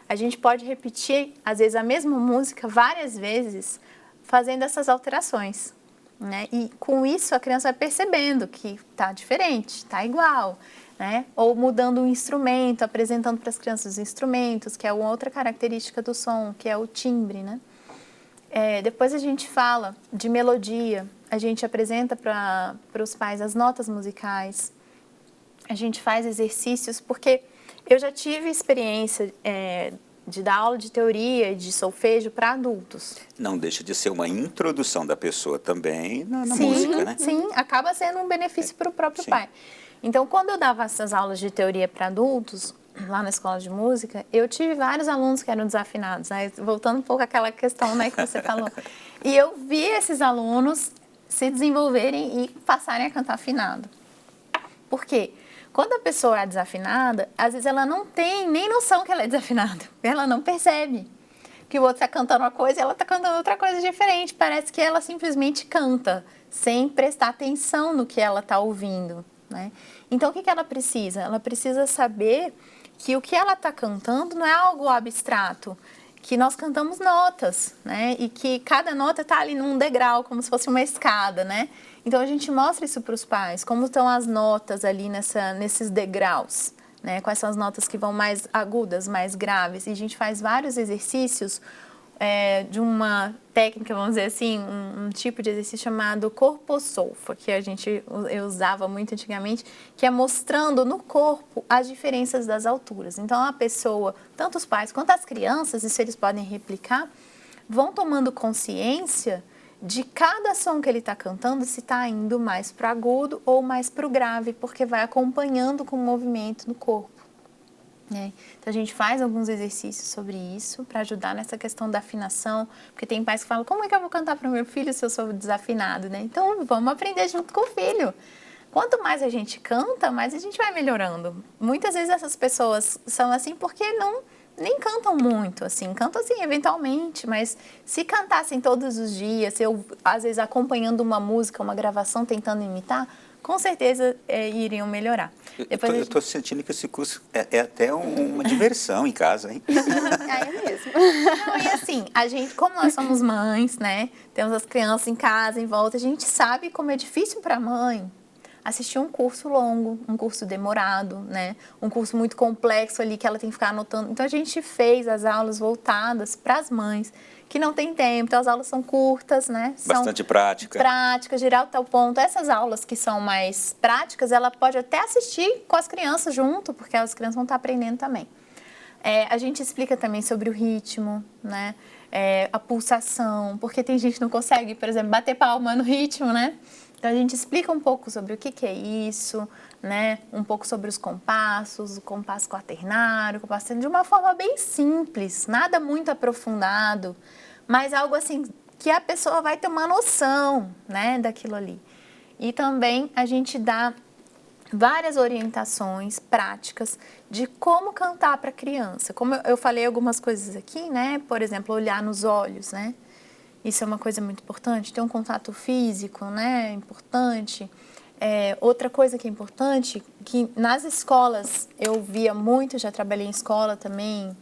a gente pode repetir, às vezes, a mesma música várias vezes, fazendo essas alterações, né? E com isso a criança vai percebendo que está diferente, está igual, né? Ou mudando um instrumento, apresentando para as crianças os instrumentos, que é uma outra característica do som, que é o timbre, né? Depois a gente fala de melodia, a gente apresenta para os pais as notas musicais, a gente faz exercícios, porque eu já tive experiência de dar aula de teoria e de solfejo para adultos. Não deixa de ser uma introdução da pessoa também na Sim, música, né? Sim, acaba sendo um benefício para o próprio pai. Então, quando eu dava essas aulas de teoria para adultos, lá na escola de música, eu tive vários alunos que eram desafinados, né? Voltando um pouco àquela questão, né, que você falou. E eu vi esses alunos se desenvolverem e passarem a cantar afinado. Por quê? Quando a pessoa é desafinada, às vezes ela não tem nem noção que ela é desafinada. Ela não percebe que o outro está cantando uma coisa e ela está cantando outra coisa diferente. Parece que ela simplesmente canta, sem prestar atenção no que ela está ouvindo, né? Então, o que ela precisa? Ela precisa saber que o que ela está cantando não é algo abstrato, que nós cantamos notas, né? E que cada nota está ali num degrau, como se fosse uma escada, né? Então, a gente mostra isso para os pais, como estão as notas ali nesses degraus, né? Quais são as notas que vão mais agudas, mais graves. E a gente faz vários exercícios de uma técnica, vamos dizer assim, um tipo de exercício chamado corpo-solfa, que eu usava muito antigamente, que é mostrando no corpo as diferenças das alturas. Então, a pessoa, tanto os pais quanto as crianças, isso eles podem replicar, vão tomando consciência de cada som que ele está cantando, se está indo mais para o agudo ou mais para o grave, porque vai acompanhando com o movimento no corpo. Então, a gente faz alguns exercícios sobre isso para ajudar nessa questão da afinação, porque tem pais que falam, como é que eu vou cantar para o meu filho se eu sou desafinado, né? Então, vamos aprender junto com o filho. Quanto mais a gente canta, mais a gente vai melhorando. Muitas vezes essas pessoas são assim porque nem cantam muito, assim, cantam assim eventualmente, mas se cantassem todos os dias, eu às vezes acompanhando uma música, uma gravação, tentando imitar, com certeza iriam melhorar. Eu estou sentindo que esse curso é até uma diversão em casa, hein? É mesmo. Não, e assim, a gente, como nós somos mães, né, temos as crianças em casa, em volta, a gente sabe como é difícil para a mãe assistir um curso longo, um curso demorado, né, um curso muito complexo ali que ela tem que ficar anotando. Então, a gente fez as aulas voltadas para as mães que não tem tempo, então as aulas são curtas, né? Bastante prática. Prática, geral, tal ponto. Essas aulas que são mais práticas, ela pode até assistir com as crianças junto, porque as crianças vão estar aprendendo também. A gente explica também sobre o ritmo, né? A pulsação, porque tem gente que não consegue, por exemplo, bater palma no ritmo, né? Então, a gente explica um pouco sobre o que é isso, né? Um pouco sobre os compassos, o compasso quaternário, o compasso de uma forma bem simples, nada muito aprofundado, mas algo assim que a pessoa vai ter uma noção, né, daquilo ali. E também a gente dá várias orientações práticas de como cantar para a criança. Como eu falei algumas coisas aqui, né? Por exemplo, olhar nos olhos, né? Isso é uma coisa muito importante. Ter um contato físico, né? É importante. Outra coisa que é importante, que nas escolas eu via muito, já trabalhei em escola também,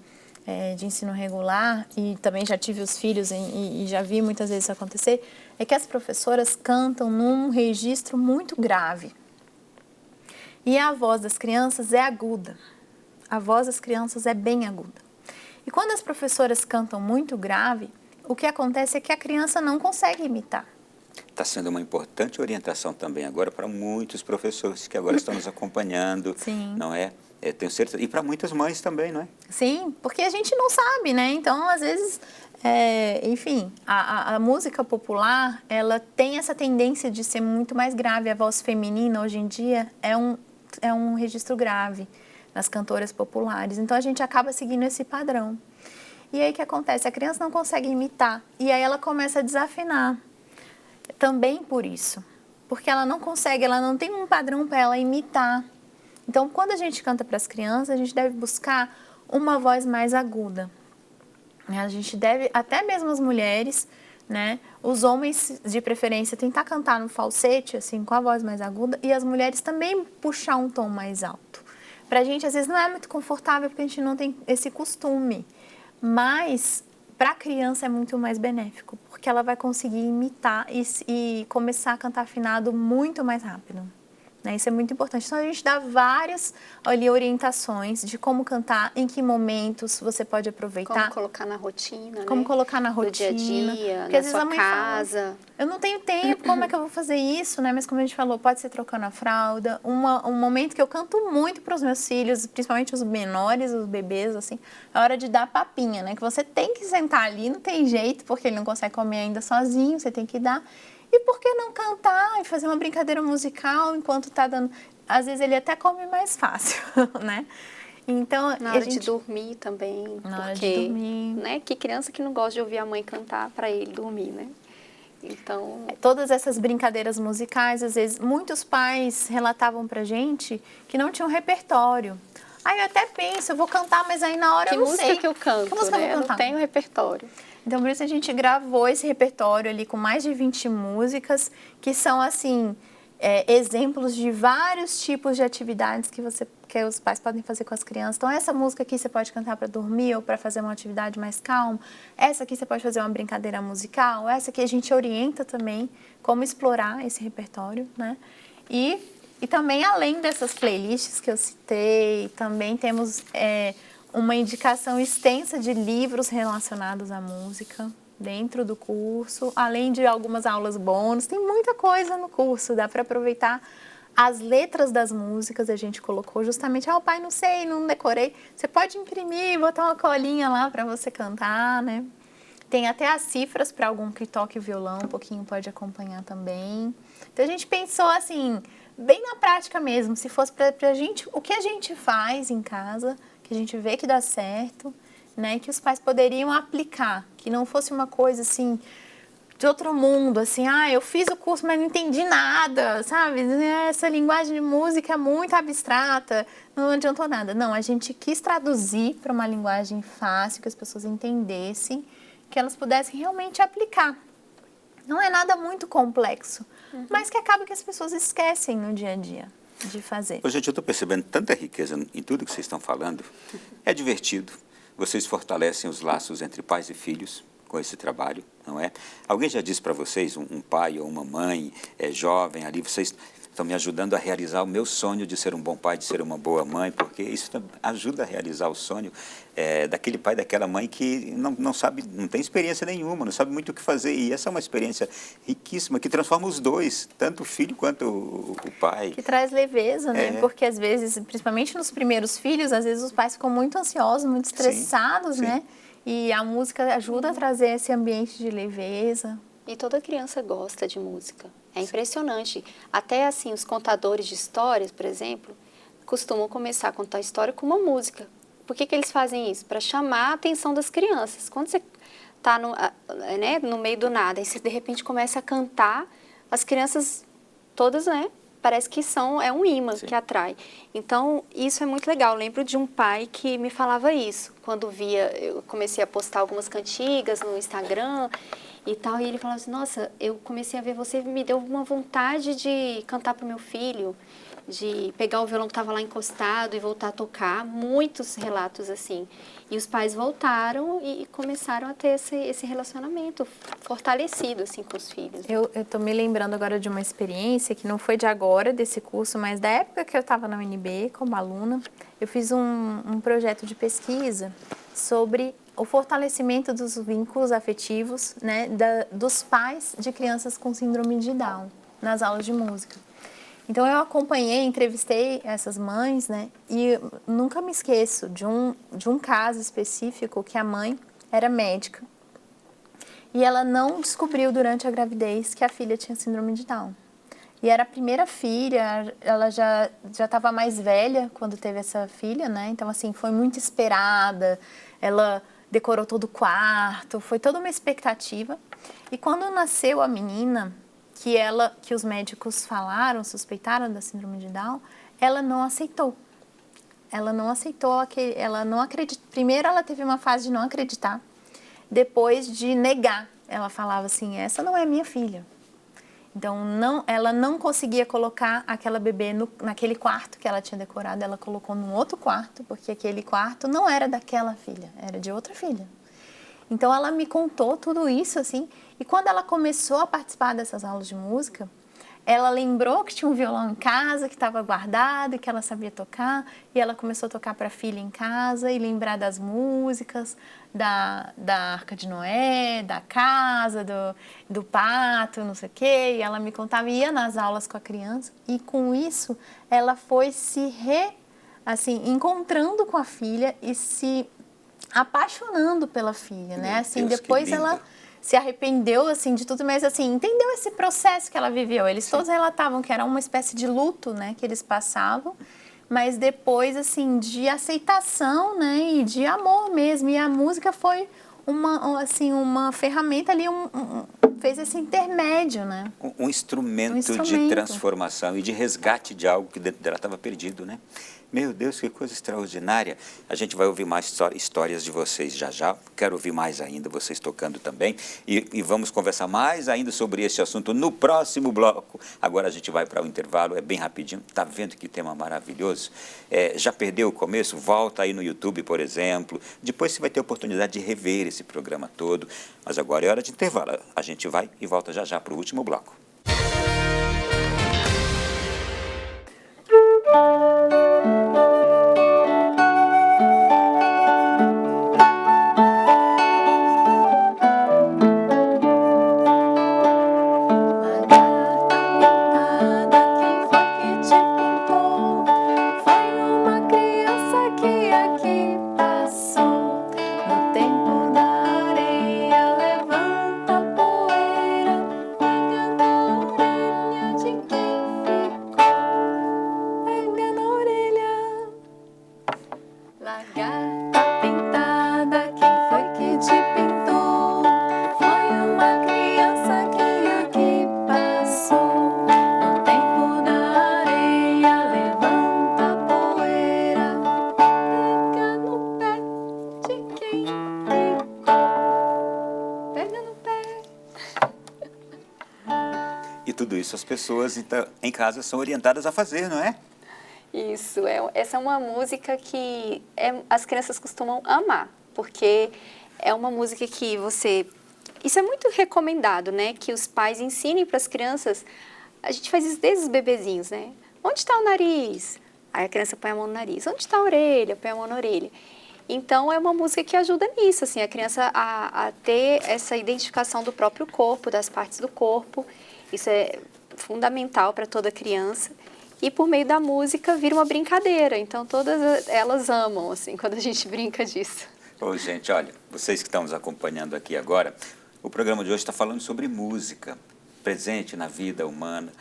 de ensino regular, e também já tive os filhos e já vi muitas vezes isso acontecer, é que as professoras cantam num registro muito grave. E a voz das crianças é aguda. A voz das crianças é bem aguda. E quando as professoras cantam muito grave, o que acontece é que a criança não consegue imitar. Está sendo uma importante orientação também agora para muitos professores que agora estão nos acompanhando. Sim. Não é? Tenho certeza. E para muitas mães também, não é? Sim, porque a gente não sabe, né? Então, às vezes, enfim, a música popular, ela tem essa tendência de ser muito mais grave. A voz feminina, hoje em dia, é um registro grave nas cantoras populares. Então, a gente acaba seguindo esse padrão. E aí, o que acontece? A criança não consegue imitar. E aí, ela começa a desafinar. Também por isso. Porque ela não consegue, ela não tem um padrão para ela imitar. Então, quando a gente canta para as crianças, a gente deve buscar uma voz mais aguda. A gente deve, até mesmo as mulheres, né? Os homens, de preferência, tentar cantar no falsete, assim, com a voz mais aguda, e as mulheres também puxar um tom mais alto. Pra gente, às vezes, não é muito confortável, porque a gente não tem esse costume. Mas, para a criança, é muito mais benéfico, porque ela vai conseguir imitar e começar a cantar afinado muito mais rápido. Né? Isso é muito importante. Então, a gente dá várias orientações de como cantar, em que momentos você pode aproveitar. Como colocar na rotina, Como né? colocar na rotina. No dia a dia, porque, na às vezes, sua a mãe casa. Fala, eu não tenho tempo, como é que eu vou fazer isso? Né? Mas como a gente falou, pode ser trocando a fralda. Um momento que eu canto muito para os meus filhos, principalmente os menores, os bebês, assim, é hora de dar papinha, né? Que você tem que sentar ali, não tem jeito, porque ele não consegue comer ainda sozinho, você tem que dar. E por que não cantar e fazer uma brincadeira musical enquanto tá dando... Às vezes ele até come mais fácil, né? Então, na hora de dormir também. Na hora de dormir. Né? Que criança que não gosta de ouvir a mãe cantar para ele dormir, né? Então... Todas essas brincadeiras musicais, às vezes, muitos pais relatavam pra gente que não tinham repertório. Aí eu até penso, eu vou cantar, mas aí na hora eu não sei. Que música que eu canto, que música né? Eu não tenho repertório. Então, por isso a gente gravou esse repertório ali com mais de 20 músicas, que são, assim, exemplos de vários tipos de atividades que os pais podem fazer com as crianças. Então, essa música aqui você pode cantar para dormir ou para fazer uma atividade mais calma. Essa aqui você pode fazer uma brincadeira musical. Essa aqui a gente orienta também como explorar esse repertório, né? E também, além dessas playlists que eu citei, também temos uma indicação extensa de livros relacionados à música dentro do curso, além de algumas aulas bônus. Tem muita coisa no curso, dá para aproveitar. As letras das músicas a gente colocou justamente, o pai, não sei, não decorei. Você pode imprimir, botar uma colinha lá para você cantar, né? Tem até as cifras para algum que toque violão, um pouquinho pode acompanhar também. Então a gente pensou assim, bem na prática mesmo, se fosse pra gente, o que a gente faz em casa, que a gente vê que dá certo, né, que os pais poderiam aplicar, que não fosse uma coisa assim de outro mundo, assim, eu fiz o curso, mas não entendi nada, sabe? Essa linguagem de música é muito abstrata, não adiantou nada. Não, a gente quis traduzir para uma linguagem fácil, que as pessoas entendessem, que elas pudessem realmente aplicar. Não é nada muito complexo, mas que acaba que as pessoas esquecem no dia a dia de fazer. Ô, gente, eu estou percebendo tanta riqueza em tudo que vocês estão falando. É divertido. Vocês fortalecem os laços entre pais e filhos com esse trabalho, não é? Alguém já disse para vocês, um pai ou uma mãe jovem ali, vocês estão me ajudando a realizar o meu sonho de ser um bom pai, de ser uma boa mãe, porque isso ajuda a realizar o sonho daquele pai, daquela mãe que não sabe, não tem experiência nenhuma, não sabe muito o que fazer. E essa é uma experiência riquíssima, que transforma os dois, tanto o filho quanto o pai. Que traz leveza, né? Porque às vezes, principalmente nos primeiros filhos, às vezes os pais ficam muito ansiosos, muito estressados, né? E a música ajuda a trazer esse ambiente de leveza. E toda criança gosta de música. É impressionante. Até assim, os contadores de histórias, por exemplo, costumam começar a contar a história com uma música. Por que eles fazem isso? Para chamar a atenção das crianças. Quando você está no meio do nada, e você de repente começa a cantar, as crianças todas, né? Parece que é um imã que atrai. Então, isso é muito legal. Eu lembro de um pai que me falava isso. Quando eu comecei a postar algumas cantigas no Instagram e tal, e ele falava assim, nossa, eu comecei a ver você, me deu uma vontade de cantar para o meu filho, de pegar o violão que estava lá encostado e voltar a tocar. Muitos relatos assim. E os pais voltaram e começaram a ter esse relacionamento fortalecido assim, com os filhos. Eu estou me lembrando agora de uma experiência que não foi de agora, desse curso, mas da época que eu estava na UNB como aluna. Eu fiz um projeto de pesquisa sobre o fortalecimento dos vínculos afetivos, né, dos pais de crianças com síndrome de Down nas aulas de música. Então, eu acompanhei, entrevistei essas mães, né? E nunca me esqueço de um caso específico que a mãe era médica e ela não descobriu durante a gravidez que a filha tinha síndrome de Down. E era a primeira filha, ela já estava mais velha quando teve essa filha, né? Então, assim, foi muito esperada, ela decorou todo o quarto, foi toda uma expectativa. E quando nasceu a menina, que os médicos falaram, suspeitaram da síndrome de Down, ela não aceitou. Ela não aceitou, ela não acreditou. Primeiro ela teve uma fase de não acreditar, depois de negar. Ela falava assim, essa não é minha filha. Então, ela não conseguia colocar aquela bebê naquele quarto que ela tinha decorado, ela colocou num outro quarto, porque aquele quarto não era daquela filha, era de outra filha. Então, ela me contou tudo isso, assim, e quando ela começou a participar dessas aulas de música, ela lembrou que tinha um violão em casa, que estava guardado, que ela sabia tocar, e ela começou a tocar para a filha em casa e lembrar das músicas, da Arca de Noé, da casa, do pato, não sei o quê, e ela me contava, ia nas aulas com a criança, e com isso ela foi encontrando com a filha e se apaixonando pela filha, né? Assim, Deus, depois ela se arrependeu, assim, de tudo, mas, assim, entendeu esse processo que ela viveu. Eles todos relatavam que era uma espécie de luto, né, que eles passavam, mas depois, assim, de aceitação, né, e de amor mesmo. E a música foi uma ferramenta ali, fez esse intermédio, né? Um instrumento de transformação e de resgate de algo que dentro dela estava perdido, né? Meu Deus, que coisa extraordinária. A gente vai ouvir mais histórias de vocês já já. Quero ouvir mais ainda, vocês tocando também. E vamos conversar mais ainda sobre esse assunto no próximo bloco. Agora a gente vai para o intervalo, é bem rapidinho. Está vendo que tema maravilhoso? Já perdeu o começo? Volta aí no YouTube, por exemplo. Depois você vai ter a oportunidade de rever esse programa todo. Mas agora é hora de intervalo. A gente vai e volta já já para o último bloco. As pessoas então, em casa são orientadas a fazer, não é? Isso, essa é uma música que as crianças costumam amar, porque é uma música que isso é muito recomendado, né? Que os pais ensinem para as crianças, a gente faz isso desde os bebezinhos, né? Onde está o nariz? Aí a criança põe a mão no nariz. Onde está a orelha? Põe a mão na orelha. Então, é uma música que ajuda nisso, assim, a criança a ter essa identificação do próprio corpo, das partes do corpo. Isso é fundamental para toda criança. E por meio da música vira uma brincadeira. Então, todas elas amam, assim, quando a gente brinca disso. Ô, gente, olha, vocês que estão nos acompanhando aqui agora, o programa de hoje está falando sobre música, presente na vida humana,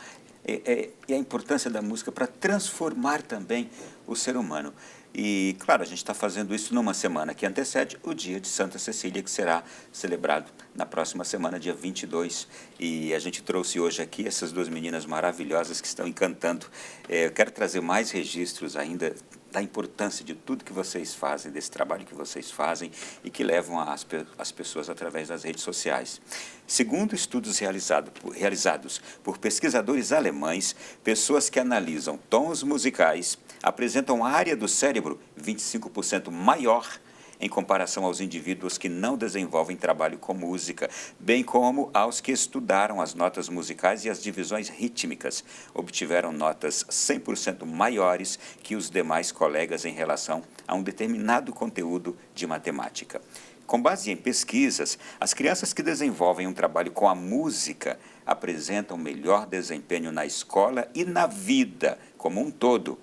e a importância da música para transformar também o ser humano. E, claro, a gente está fazendo isso numa semana que antecede o dia de Santa Cecília, que será celebrado na próxima semana, dia 22. E a gente trouxe hoje aqui essas duas meninas maravilhosas que estão encantando. Eu quero trazer mais registros ainda da importância de tudo que vocês fazem, desse trabalho que vocês fazem e que levam as pessoas através das redes sociais. Segundo estudos realizados por pesquisadores alemães, pessoas que analisam tons musicais apresentam área do cérebro 25% maior em comparação aos indivíduos que não desenvolvem trabalho com música, bem como aos que estudaram as notas musicais e as divisões rítmicas, obtiveram notas 100% maiores que os demais colegas em relação a um determinado conteúdo de matemática. Com base em pesquisas, as crianças que desenvolvem um trabalho com a música apresentam melhor desempenho na escola e na vida como um todo,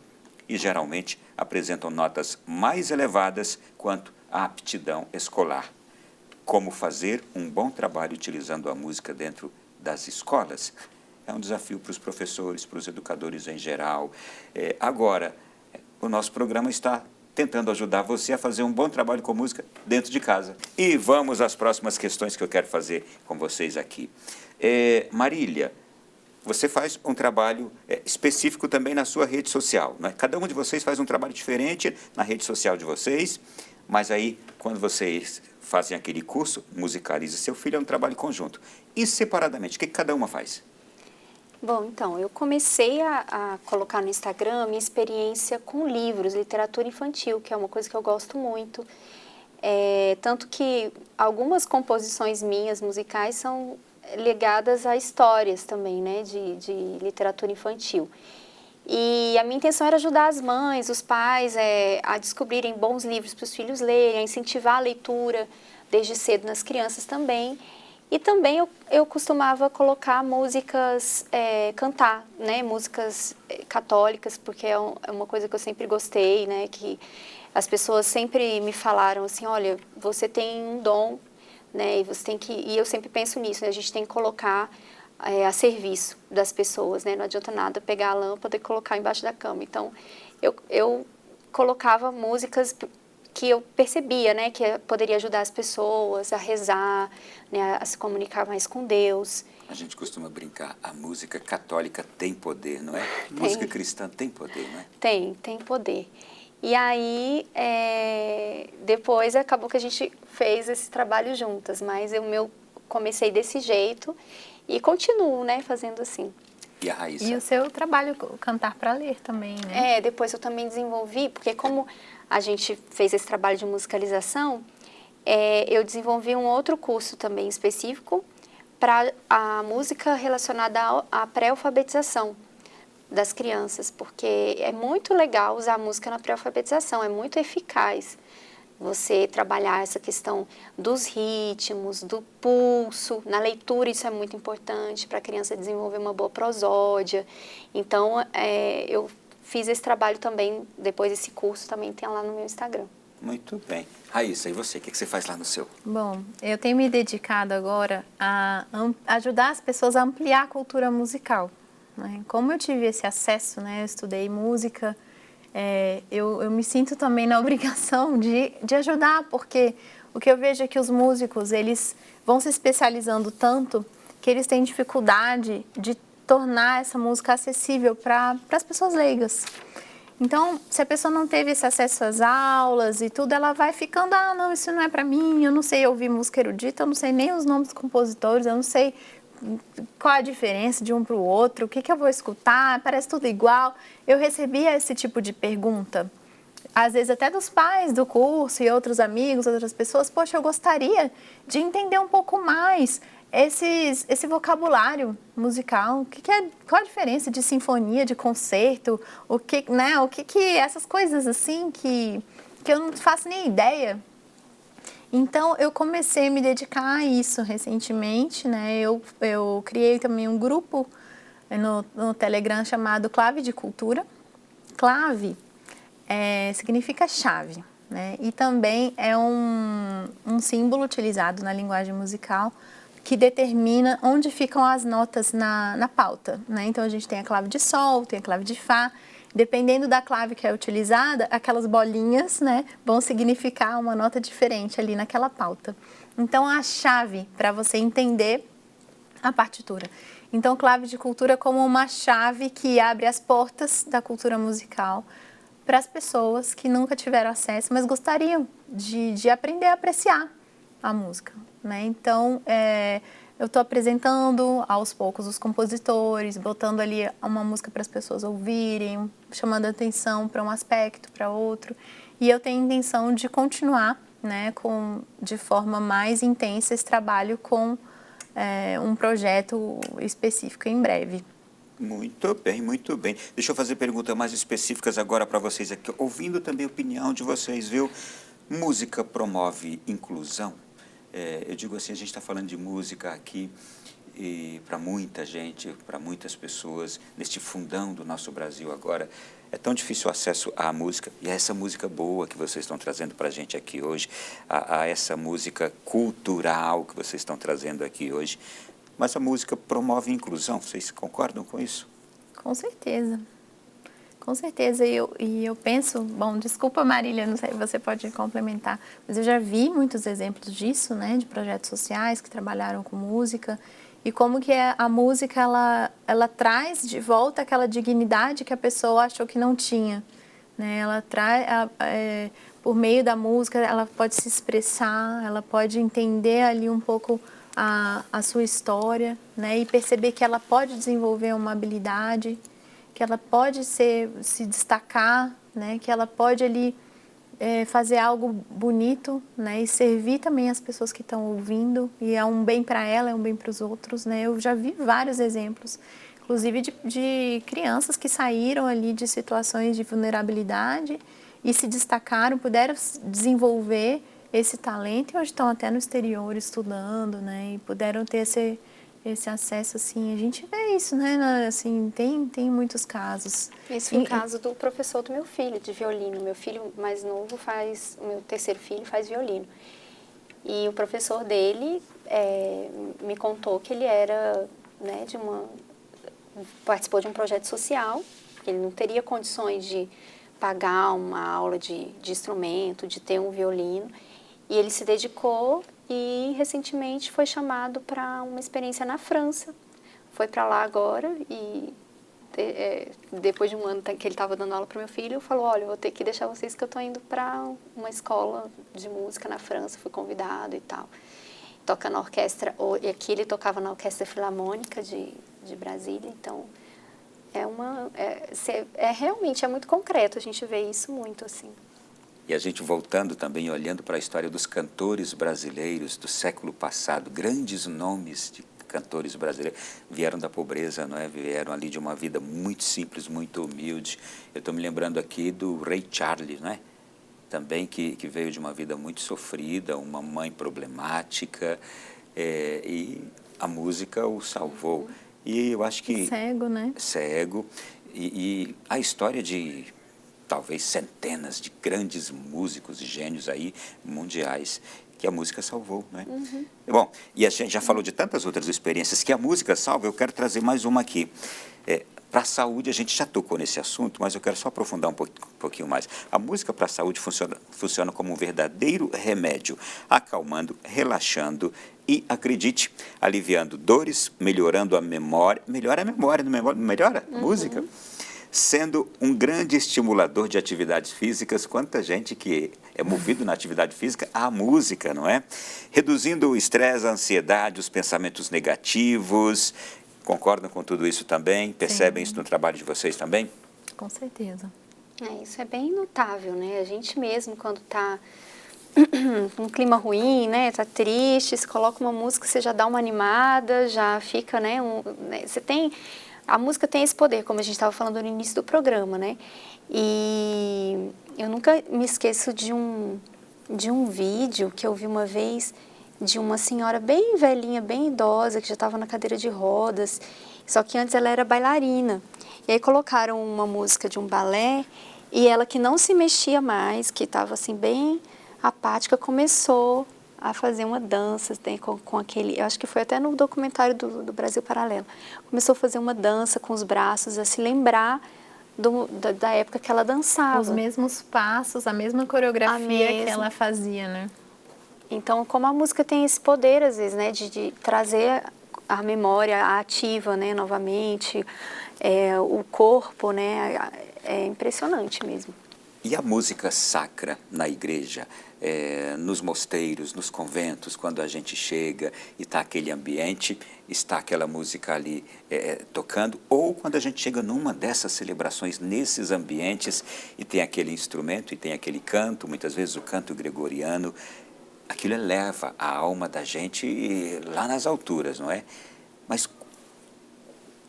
e geralmente apresentam notas mais elevadas quanto à aptidão escolar. como fazer um bom trabalho utilizando a música dentro das escolas. É um desafio para os professores, para os educadores em geral. Agora, o nosso programa está tentando ajudar você a fazer um bom trabalho com música dentro de casa. E vamos às próximas questões que eu quero fazer com vocês aqui. Marília, você faz um trabalho específico também na sua rede social, não é? Cada um de vocês faz um trabalho diferente na rede social de vocês, mas aí, quando vocês fazem aquele curso, Musicalize Seu Filho, é um trabalho conjunto. E separadamente, o que cada uma faz? Bom, então, eu comecei a colocar no Instagram a minha experiência com livros, literatura infantil, que é uma coisa que eu gosto muito. Tanto que algumas composições minhas musicais são ligadas a histórias também, né, de literatura infantil. E a minha intenção era ajudar as mães, os pais a descobrirem bons livros para os filhos lerem, a incentivar a leitura desde cedo nas crianças também. E também eu costumava colocar músicas, cantar, né, músicas católicas, porque é uma coisa que eu sempre gostei, né, que as pessoas sempre me falaram assim, olha, você tem um dom, né, e eu sempre penso nisso, né, a gente tem que colocar a serviço das pessoas, né, não adianta nada pegar a lâmpada e colocar embaixo da cama. Então, eu colocava músicas que eu percebia, né, que poderia ajudar as pessoas a rezar, né, a se comunicar mais com Deus. A gente costuma brincar, a música católica tem poder, não é? Tem. Música cristã tem poder, não é? Tem poder. E aí, depois acabou que a gente fez esse trabalho juntas, mas eu comecei desse jeito e continuo, né, fazendo assim. E a Raíssa? E o seu trabalho, Cantar para Ler também, né? Depois eu também desenvolvi, porque como a gente fez esse trabalho de musicalização, eu desenvolvi um outro curso também específico para a música relacionada à pré-alfabetização das crianças, porque é muito legal usar a música na pré-alfabetização, é muito eficaz você trabalhar essa questão dos ritmos, do pulso, na leitura isso é muito importante para a criança desenvolver uma boa prosódia. Então, eu fiz esse trabalho também, depois desse curso também tem lá no meu Instagram. Muito bem. Raíssa, e você? O que você faz lá no seu? Bom, eu tenho me dedicado agora a ajudar as pessoas a ampliar a cultura musical, né? Como eu tive esse acesso, né, eu estudei música, eu me sinto também na obrigação de ajudar, porque o que eu vejo é que os músicos, eles vão se especializando tanto que eles têm dificuldade de tornar essa música acessível para as pessoas leigas. Então, se a pessoa não teve esse acesso às aulas e tudo, ela vai ficando, não, isso não é para mim, eu não sei ouvir música erudita, eu não sei nem os nomes dos compositores, eu não sei qual a diferença de um para o outro, o que eu vou escutar, parece tudo igual. Eu recebia esse tipo de pergunta, às vezes até dos pais do curso e outros amigos, outras pessoas, poxa, eu gostaria de entender um pouco mais esse vocabulário musical, qual a diferença de sinfonia, de concerto, essas coisas assim que eu não faço nem ideia. Então, eu comecei a me dedicar a isso recentemente, né? Eu criei também um grupo no Telegram chamado Clave de Cultura. Clave significa chave, né? E também é um símbolo utilizado na linguagem musical que determina onde ficam as notas na pauta, né? Então, a gente tem a clave de sol, tem a clave de fá. Dependendo da clave que é utilizada, aquelas bolinhas, né, vão significar uma nota diferente ali naquela pauta. Então, a chave para você entender a partitura. Então, clave de cultura como uma chave que abre as portas da cultura musical para as pessoas que nunca tiveram acesso, mas gostariam de aprender a apreciar a música, né? Então, eu estou apresentando aos poucos os compositores, botando ali uma música para as pessoas ouvirem, chamando a atenção para um aspecto, para outro. E eu tenho a intenção de continuar, né, de forma mais intensa esse trabalho com um projeto específico em breve. Muito bem, muito bem. Deixa eu fazer perguntas mais específicas agora para vocês aqui, ouvindo também a opinião de vocês, viu? Música promove inclusão? Eu digo assim, a gente está falando de música aqui e para muita gente, para muitas pessoas, neste fundão do nosso Brasil agora, é tão difícil o acesso à música, e a essa música boa que vocês estão trazendo para a gente aqui hoje, a essa música cultural que vocês estão trazendo aqui hoje. Mas a música promove inclusão, vocês concordam com isso? Com certeza. Com certeza, e eu penso, bom, desculpa Marília, não sei, você pode complementar, mas eu já vi muitos exemplos disso, né, de projetos sociais que trabalharam com música, e como que a música, ela traz de volta aquela dignidade que a pessoa achou que não tinha, né, ela traz, por meio da música, ela pode se expressar, ela pode entender ali um pouco a sua história, né, e perceber que ela pode desenvolver uma habilidade, que ela pode se destacar, né? Que ela pode ali fazer algo bonito, né? E servir também as pessoas que estão ouvindo, e é um bem para ela, é um bem para os outros, né? Eu já vi vários exemplos, inclusive de crianças que saíram ali de situações de vulnerabilidade e se destacaram, puderam desenvolver esse talento e hoje estão até no exterior estudando, né? E puderam ter esse acesso, assim, a gente vê isso, né, assim, tem muitos casos. Esse foi o caso do professor do meu filho, de violino. Meu filho mais novo o meu terceiro filho faz violino. E o professor dele me contou que ele era, né, participou de um projeto social, ele não teria condições de pagar uma aula de instrumento, de ter um violino, e ele se dedicou e recentemente foi chamado para uma experiência na França. Foi para lá agora e depois de um ano que ele estava dando aula para meu filho, falou, olha, eu vou ter que deixar vocês que eu estou indo para uma escola de música na França, fui convidado e tal. Toca na orquestra, e aqui ele tocava na Orquestra Filarmônica de Brasília, então realmente muito concreto, a gente vê isso muito assim. E a gente voltando também, olhando para a história dos cantores brasileiros do século passado, grandes nomes de cantores brasileiros vieram da pobreza, não é? Vieram ali de uma vida muito simples, muito humilde. Eu estou me lembrando aqui do Ray Charles, não é? Também que veio de uma vida muito sofrida, uma mãe problemática, e a música o salvou. E eu acho que... Cego, né? Cego. E a história de talvez centenas de grandes músicos e gênios aí mundiais que a música salvou, né? Uhum. Bom, e a gente já falou de tantas outras experiências que a música salva, eu quero trazer mais uma aqui. Para a saúde, a gente já tocou nesse assunto, mas eu quero só aprofundar um pouquinho mais. A música para a saúde funciona como um verdadeiro remédio, acalmando, relaxando e, acredite, aliviando dores, melhorando a memória. Melhora a memória, não melhora a música? Sendo um grande estimulador de atividades físicas, quanta gente que é movido na atividade física à música, não é? Reduzindo o estresse, a ansiedade, os pensamentos negativos. Concordam com tudo isso também? Percebem isso no trabalho de vocês também? Com certeza. Isso é bem notável, né? A gente mesmo, quando está um clima ruim, né? Está triste, se coloca uma música, você já dá uma animada, já fica, né? Você tem... A música tem esse poder, como a gente estava falando no início do programa, né? E eu nunca me esqueço de um vídeo que eu vi uma vez de uma senhora bem velhinha, bem idosa, que já estava na cadeira de rodas, só que antes ela era bailarina. E aí colocaram uma música de um balé e ela, que não se mexia mais, que estava assim bem apática, começou a fazer uma dança com aquele... Eu acho que foi até no documentário do Brasil Paralelo. Começou a fazer uma dança com os braços, a se lembrar da época que ela dançava. Os mesmos passos, a mesma coreografia que ela fazia, né? Então, como a música tem esse poder, às vezes, né, de trazer a memória ativa, né, novamente, o corpo, né, é impressionante mesmo. E a música sacra na igreja, nos mosteiros, nos conventos, quando a gente chega e está aquele ambiente, está aquela música ali tocando, ou quando a gente chega numa dessas celebrações, nesses ambientes, e tem aquele instrumento, e tem aquele canto, muitas vezes o canto gregoriano, aquilo eleva a alma da gente lá nas alturas, não é? Mas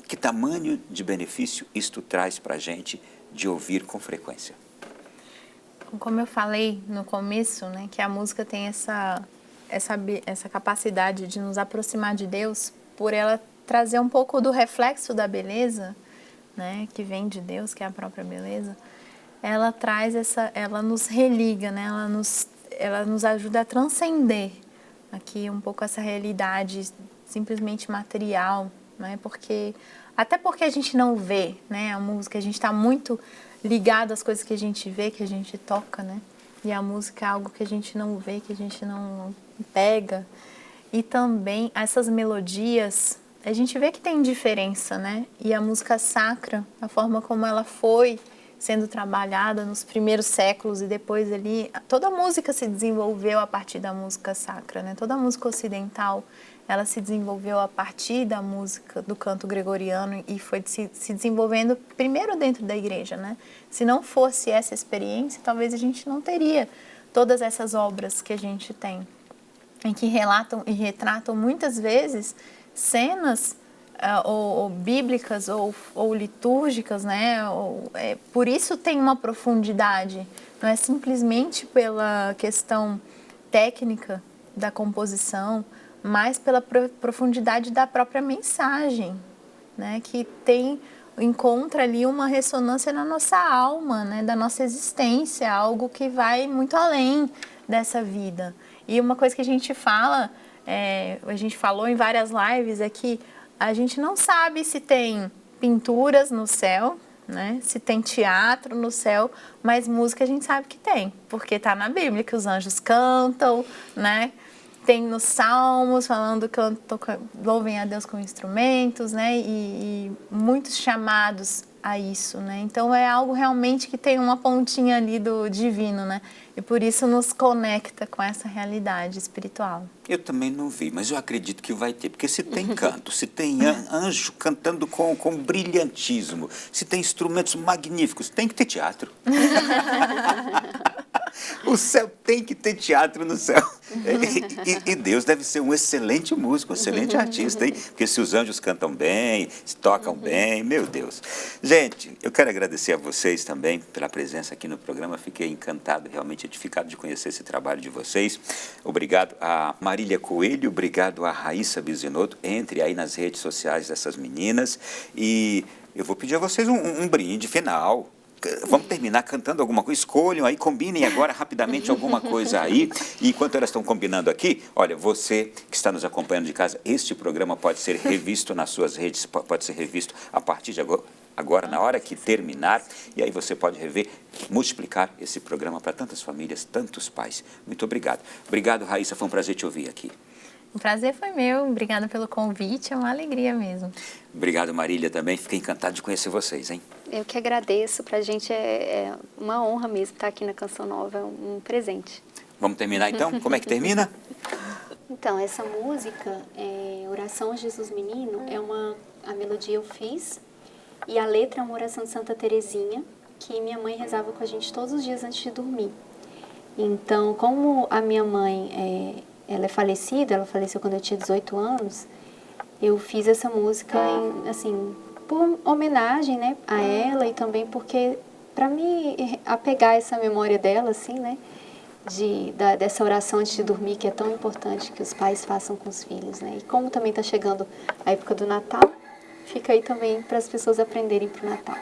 que tamanho de benefício isto traz para a gente de ouvir com frequência? Como eu falei no começo, né, que a música tem essa capacidade de nos aproximar de Deus, por ela trazer um pouco do reflexo da beleza, né, que vem de Deus, que é a própria beleza, ela traz ela nos religa, né, ela nos ajuda a transcender aqui um pouco essa realidade simplesmente material, né, até porque a gente não vê, né, a música, a gente está muito ligado às coisas que a gente vê, que a gente toca, né, e a música é algo que a gente não vê, que a gente não pega, e também essas melodias, a gente vê que tem diferença, né? E a música sacra, a forma como ela foi sendo trabalhada nos primeiros séculos e depois ali, toda a música se desenvolveu a partir da música sacra, né? Toda a música ocidental, ela se desenvolveu a partir da música do canto gregoriano e foi se desenvolvendo primeiro dentro da igreja, né? Se não fosse essa experiência, talvez a gente não teria todas essas obras que a gente tem, em que relatam e retratam muitas vezes cenas ou bíblicas ou litúrgicas, né? Por isso tem uma profundidade, não é simplesmente pela questão técnica da composição, mas pela profundidade da própria mensagem, né? Que encontra ali uma ressonância na nossa alma, né? Da nossa existência, algo que vai muito além dessa vida. E uma coisa que a gente falou em várias lives é que a gente não sabe se tem pinturas no céu, né? Se tem teatro no céu, mas música a gente sabe que tem, porque está na Bíblia que os anjos cantam, né? Tem nos Salmos falando que louvem a Deus com instrumentos, né? E muitos chamados a isso, né? Então é algo realmente que tem uma pontinha ali do divino, né? E por isso nos conecta com essa realidade espiritual. Eu também não vi, mas eu acredito que vai ter, porque se tem canto, se tem anjo cantando com brilhantismo, se tem instrumentos magníficos, tem que ter teatro. O céu tem que ter teatro no céu. E Deus deve ser um excelente músico, um excelente artista, hein? Porque se os anjos cantam bem, se tocam bem, meu Deus. Gente, eu quero agradecer a vocês também pela presença aqui no programa. Fiquei encantado, realmente edificado de conhecer esse trabalho de vocês. Obrigado a Marília Coelho, obrigado a Raíssa Bisinoto. Entre aí nas redes sociais dessas meninas. E eu vou pedir a vocês um brinde final. Vamos terminar cantando alguma coisa, escolham aí, combinem agora rapidamente alguma coisa aí. E enquanto elas estão combinando aqui, olha, você que está nos acompanhando de casa, este programa pode ser revisto nas suas redes, pode ser revisto a partir de agora, na hora que terminar. E aí você pode rever, multiplicar esse programa para tantas famílias, tantos pais. Muito obrigado. Obrigado, Raíssa, foi um prazer te ouvir aqui. O prazer foi meu, obrigada pelo convite, é uma alegria mesmo. Obrigado, Marília, também. Fiquei encantado de conhecer vocês, hein? Eu que agradeço, pra gente é uma honra mesmo estar aqui na Canção Nova, é um presente. Vamos terminar então? Como é que termina? Então, essa música, Oração a Jesus Menino, a melodia eu fiz, e a letra é uma oração de Santa Teresinha, que minha mãe rezava com a gente todos os dias antes de dormir. Então, como a minha mãe ela é falecida, ela faleceu quando eu tinha 18 anos, eu fiz essa música, por homenagem, né, a ela e também porque, para me apegar essa memória dela, assim, né, dessa oração antes de dormir, que é tão importante que os pais façam com os filhos, né, e como também está chegando a época do Natal, fica aí também para as pessoas aprenderem para o Natal.